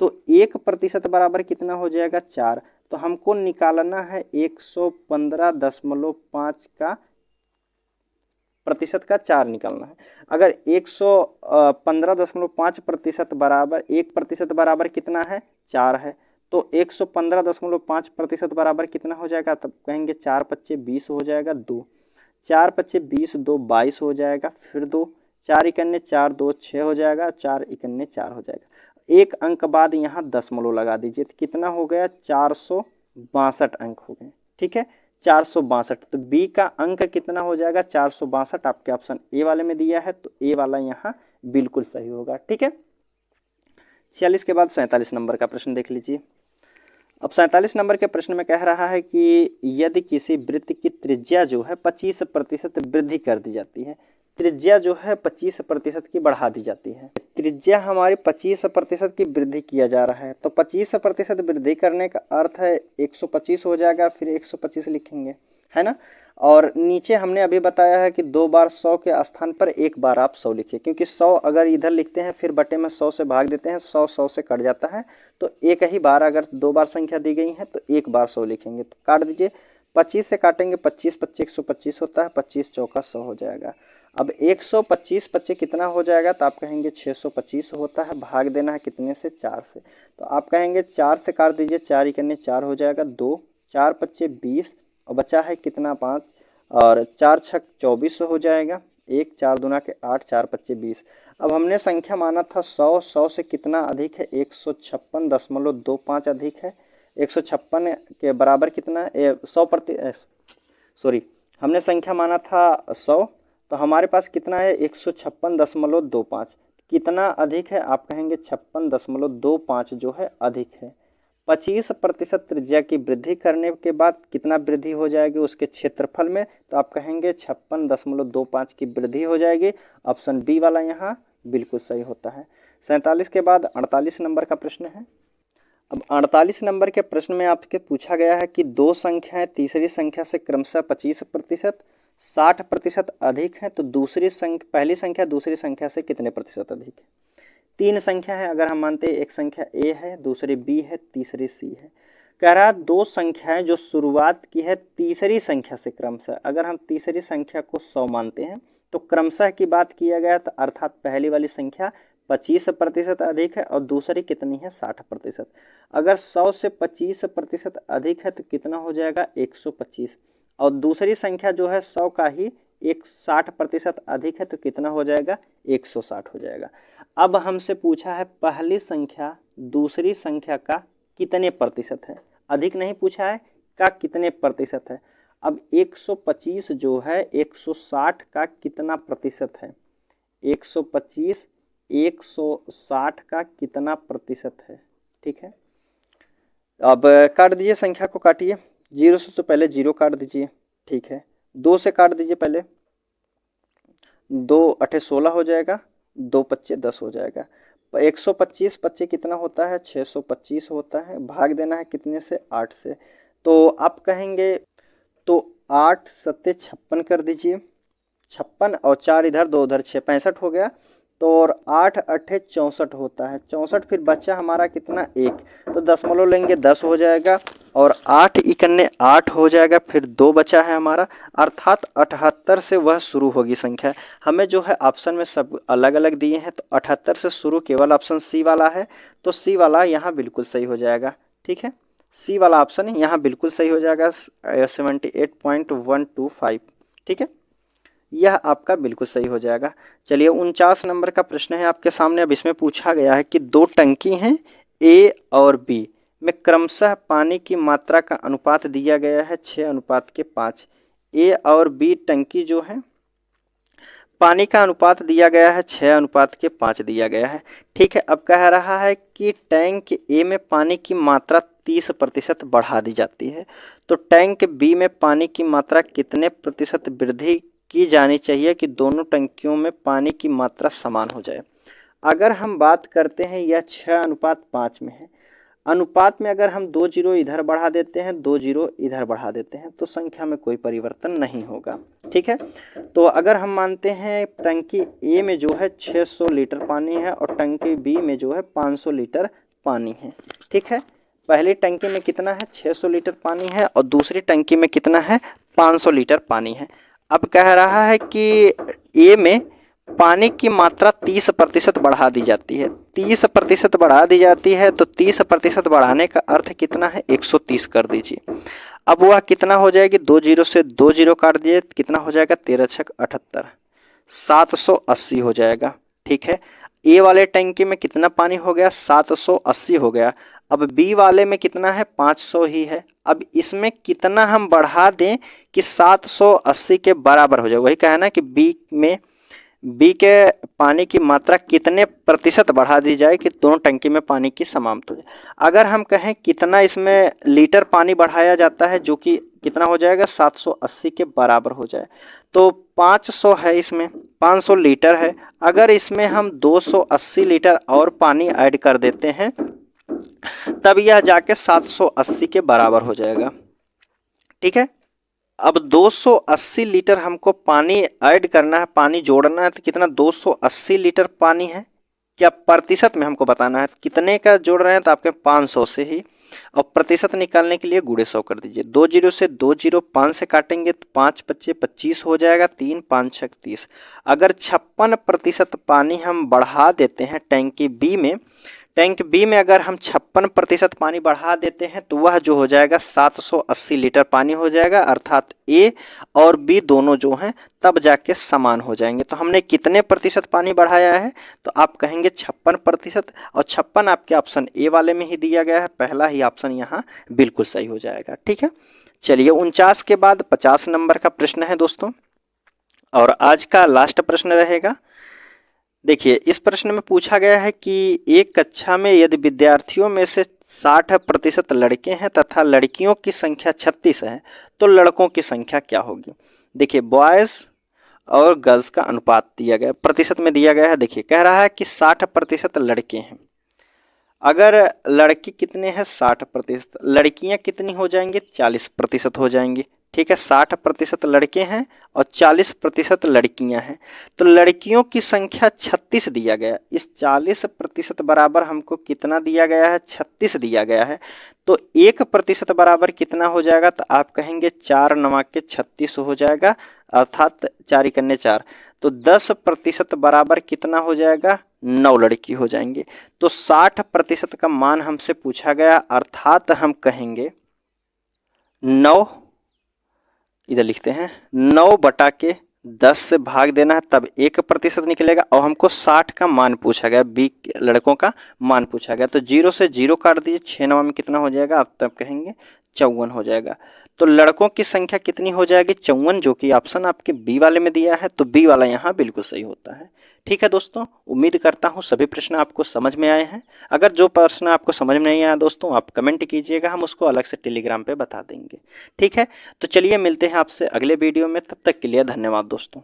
Speaker 1: तो 1% बराबर कितना हो जाएगा? 4। तो हमको निकालना है 115.5 का प्रतिशत का 4 निकालना है। अगर 115.5% बराबर 1% बराबर कितना है? 4 है। तो 115.5% बराबर कितना हो जाएगा? तब कहेंगे 4 पच्चे 20 हो जाएगा 2। 4 पच्चे 20, 2 22 हो जाएगा। फिर 2 4 इकन्ने 4 2 6 हो जाएगा। 4 इकन्ने 4 हो जाएगा। एक अंक बाद यहाँ दशमलव लगा दीजिए तो कितना हो गया? 462 अंक हो गए। ठीक है, 462। तो बी का अंक कितना हो जाएगा? 462। आपके ऑप्शन ए वाले में दिया है तो ए वाला यहाँ बिल्कुल सही होगा। ठीक है, 46 के बाद 47 नंबर का प्रश्न देख लीजिए। अब 47 नंबर के प्रश्न में कह रहा है कि यदि किसी वृत्त की त्रिज्या जो है 25% वृद्धि कर दी जाती है, त्रिज्या जो है 25% की बढ़ा दी जाती है। त्रिज्या हमारी 25% की वृद्धि किया जा रहा है तो 25% वृद्धि करने का अर्थ है 125 हो जाएगा। फिर 125 लिखेंगे, है ना। और नीचे हमने अभी बताया है कि 2 बार 100 के स्थान पर 1 बार आप 100 लिखिए, क्योंकि 100 अगर इधर लिखते हैं फिर बटे में 100 से भाग देते हैं, 100 से कट जाता है। तो एक ही बार अगर 2 बार संख्या दी गई है तो 1 बार 100 लिखेंगे। तो काट दीजिए, 25 से काटेंगे 25 पच्चीस 125 होता है, 25 चौका 100 हो जाएगा। अब 125 बच्चे कितना हो जाएगा, तो आप कहेंगे 625 होता है, भाग देना है कितने से, 4 से। तो आप कहेंगे 4 से काट दीजिए, 4 इकन्ने 4 हो जाएगा, 2 4 पच्चे 20 और बचा है कितना 5 और 4 छक 24 हो जाएगा, 1 4 दूना के 8 4 पच्चे 20। अब हमने संख्या माना था 100, 100 से कितना अधिक है, 156.25 अधिक है। 156 के बराबर कितना है, 100 सॉरी, हमने संख्या माना था 100, तो हमारे पास कितना है 156.25। कितना अधिक है, आप कहेंगे 56.25 जो है अधिक है। 25% त्रिज्या की वृद्धि करने के बाद कितना वृद्धि हो जाएगी उसके क्षेत्रफल में, तो आप कहेंगे 56.25 की वृद्धि हो जाएगी। ऑप्शन बी वाला यहाँ बिल्कुल सही होता है। 47 के बाद 48 नंबर का प्रश्न है। अब 48 नंबर के प्रश्न में आपके पूछा गया है कि दो संख्याएं तीसरी संख्या से क्रमशः 25%, 60% अधिक है, तो पहली संख्या दूसरी संख्या से कितने प्रतिशत अधिक है। तीन संख्या है, अगर हम मानते हैं एक संख्या ए है, दूसरी बी है, तीसरी सी है। कह रहा है दो संख्याएं जो शुरुआत की है तीसरी संख्या से क्रमशः, अगर हम तीसरी संख्या को 100 मानते हैं तो क्रमशः की बात किया गया, तो अर्थात पहली वाली संख्या 25% अधिक है और दूसरी कितनी है 60%। अगर 100 से 25% अधिक है तो कितना हो जाएगा 125, और दूसरी संख्या जो है 100 का ही 60% अधिक है तो कितना हो जाएगा 160 हो जाएगा। अब हमसे पूछा है पहली संख्या दूसरी संख्या का कितने प्रतिशत है, अधिक नहीं पूछा है का कितने प्रतिशत है। अब 125 जो है 160 का कितना प्रतिशत है, 125 160 का कितना प्रतिशत है, ठीक है। अब काट दीजिए, संख्या को काटिए, 0 से तो पहले 0 काट दीजिए, ठीक है। 2 से काट दीजिए, पहले 2 8 16 हो जाएगा, 2 पच्चे 10 हो जाएगा। 125 पच्चे कितना होता है 625 होता है, भाग देना है कितने से 8 से। तो आप कहेंगे तो 8 सत्ते 56 कर दीजिए, 56 और 4 इधर 2 उधर 6 65 हो गया। तो और 8 अट्ठे 64 होता है, 64 फिर बच्चा हमारा कितना 1, तो दशमलव लेंगे 10 हो जाएगा और 8 इकन्ने 8 हो जाएगा, फिर 2 बचा है हमारा, अर्थात 78 से वह शुरू होगी संख्या। हमें जो है ऑप्शन में सब अलग अलग दिए हैं, तो 78 से शुरू केवल ऑप्शन सी वाला है, तो सी वाला यहाँ बिल्कुल सही हो जाएगा, ठीक है। सी वाला ऑप्शन यहाँ बिल्कुल सही हो जाएगा 78.125, ठीक है, यह आपका बिल्कुल सही हो जाएगा। चलिए 49 नंबर का प्रश्न है आपके सामने। अब इसमें पूछा गया है कि दो टंकी हैं ए और बी में क्रमशः पानी की मात्रा का अनुपात दिया गया है 6:5। ए और बी टंकी जो है पानी का अनुपात दिया गया है 6:5 दिया गया है, ठीक है। अब कह रहा है कि टैंक ए में पानी की मात्रा 30% बढ़ा दी जाती है, तो टैंक बी में पानी की मात्रा कितने प्रतिशत वृद्धि की जानी चाहिए कि दोनों टंकियों में पानी की मात्रा समान हो जाए। अगर हम बात करते हैं यह 6:5 में है, अनुपात में अगर हम 2 जीरो इधर बढ़ा देते हैं 2 जीरो इधर बढ़ा देते हैं तो संख्या में कोई परिवर्तन नहीं होगा, ठीक है। तो अगर हम मानते हैं टंकी ए में जो है 600 लीटर पानी है और टंकी बी में जो है 500 लीटर पानी है, ठीक है। पहली टंकी में कितना है 600 लीटर पानी है और दूसरी टंकी में कितना है 500 लीटर पानी है। अब कह रहा है कि ए में पानी की मात्रा 30% बढ़ा दी जाती है, 30% बढ़ा दी जाती है, तो 30% बढ़ाने का अर्थ कितना है 130 कर दीजिए। अब वह कितना हो जाएगी 2 जीरो से 2 जीरो काट दिए, कितना हो जाएगा 13 छक 78, 780 हो जाएगा, ठीक है। ए वाले टंकी में कितना पानी हो गया 780 हो गया। अब बी वाले में कितना है 500 ही है। अब इसमें कितना हम बढ़ा दें कि 780 के बराबर हो जाए, वही कहना कि बी के पानी की मात्रा कितने प्रतिशत बढ़ा दी जाए कि दोनों टंकी में पानी की समाप्त हो जाए। अगर हम कहें कितना इसमें लीटर पानी बढ़ाया जाता है जो कि कितना हो जाएगा 780 के बराबर हो जाए, तो 500 है, इसमें 500 लीटर है। अगर इसमें हम 280 लीटर और पानी ऐड कर देते हैं तब यह जाके 780 के बराबर हो जाएगा, ठीक है। अब 280 लीटर हमको पानी ऐड करना है, पानी जोड़ना है, तो कितना 280 लीटर पानी है, क्या प्रतिशत में हमको बताना है कितने का जोड़ रहे हैं, तो आपके 500 से ही और प्रतिशत निकालने के लिए गुणे 100 कर दीजिए। 2 जीरो से 2 जीरो 5 से काटेंगे तो 5 पच्चे 25 हो जाएगा, 3 5 6 30। अगर 56% पानी हम बढ़ा देते हैं टैंक बी में अगर हम 56% पानी बढ़ा देते हैं तो वह जो हो जाएगा 780 लीटर पानी हो जाएगा, अर्थात ए और बी दोनों जो हैं तब जाके समान हो जाएंगे। तो हमने कितने प्रतिशत पानी बढ़ाया है, तो आप कहेंगे 56%, और 56 आपके ऑप्शन ए वाले में ही दिया गया है, पहला ही ऑप्शन यहाँ बिल्कुल सही हो जाएगा। ठीक है, चलिए 49 के बाद 50 नंबर का प्रश्न है दोस्तों, और आज का लास्ट प्रश्न रहेगा। देखिए, इस प्रश्न में पूछा गया है कि एक कक्षा में यदि विद्यार्थियों में से 60% लड़के हैं तथा लड़कियों की संख्या 36 है तो लड़कों की संख्या क्या होगी। देखिए, बॉयज़ और गर्ल्स का अनुपात दिया गया, प्रतिशत में दिया गया है। देखिए, कह रहा है कि 60% लड़के हैं। अगर लड़के कितने हैं 60%, लड़कियां कितनी हो जाएंगी 40% हो जाएंगी। ठीक है, 60% लड़के हैं और 40% लड़कियां हैं, तो लड़कियों की संख्या 36 दिया गया। इस 40% बराबर हमको कितना दिया गया है, 36 दिया गया है। तो 1% बराबर कितना हो जाएगा, तो आप कहेंगे 4 9 के 36 हो जाएगा, अर्थात 4 कन्ने 4। तो 10% बराबर कितना हो जाएगा, 9 लड़की हो जाएंगे। तो 60% का मान हमसे पूछा गया, अर्थात हम कहेंगे 9, इधर लिखते हैं 9 बटा के 10 से भाग देना है, तब 1% निकलेगा। और हमको 60 का मान पूछा गया, बी लड़कों का मान पूछा गया। तो 0 से 0 काट दीजिए, 6 9 में कितना हो जाएगा, आप तब कहेंगे 54 हो जाएगा। तो लड़कों की संख्या कितनी हो जाएगी, 54, जो कि ऑप्शन आपके बी वाले में दिया है। तो बी वाला यहाँ बिल्कुल सही होता है। ठीक है दोस्तों, उम्मीद करता हूँ सभी प्रश्न आपको समझ में आए हैं। अगर जो प्रश्न आपको समझ में नहीं आया दोस्तों, आप कमेंट कीजिएगा, हम उसको अलग से टेलीग्राम पे बता देंगे। ठीक है, तो चलिए मिलते हैं आपसे अगले वीडियो में, तब तक के लिए धन्यवाद दोस्तों।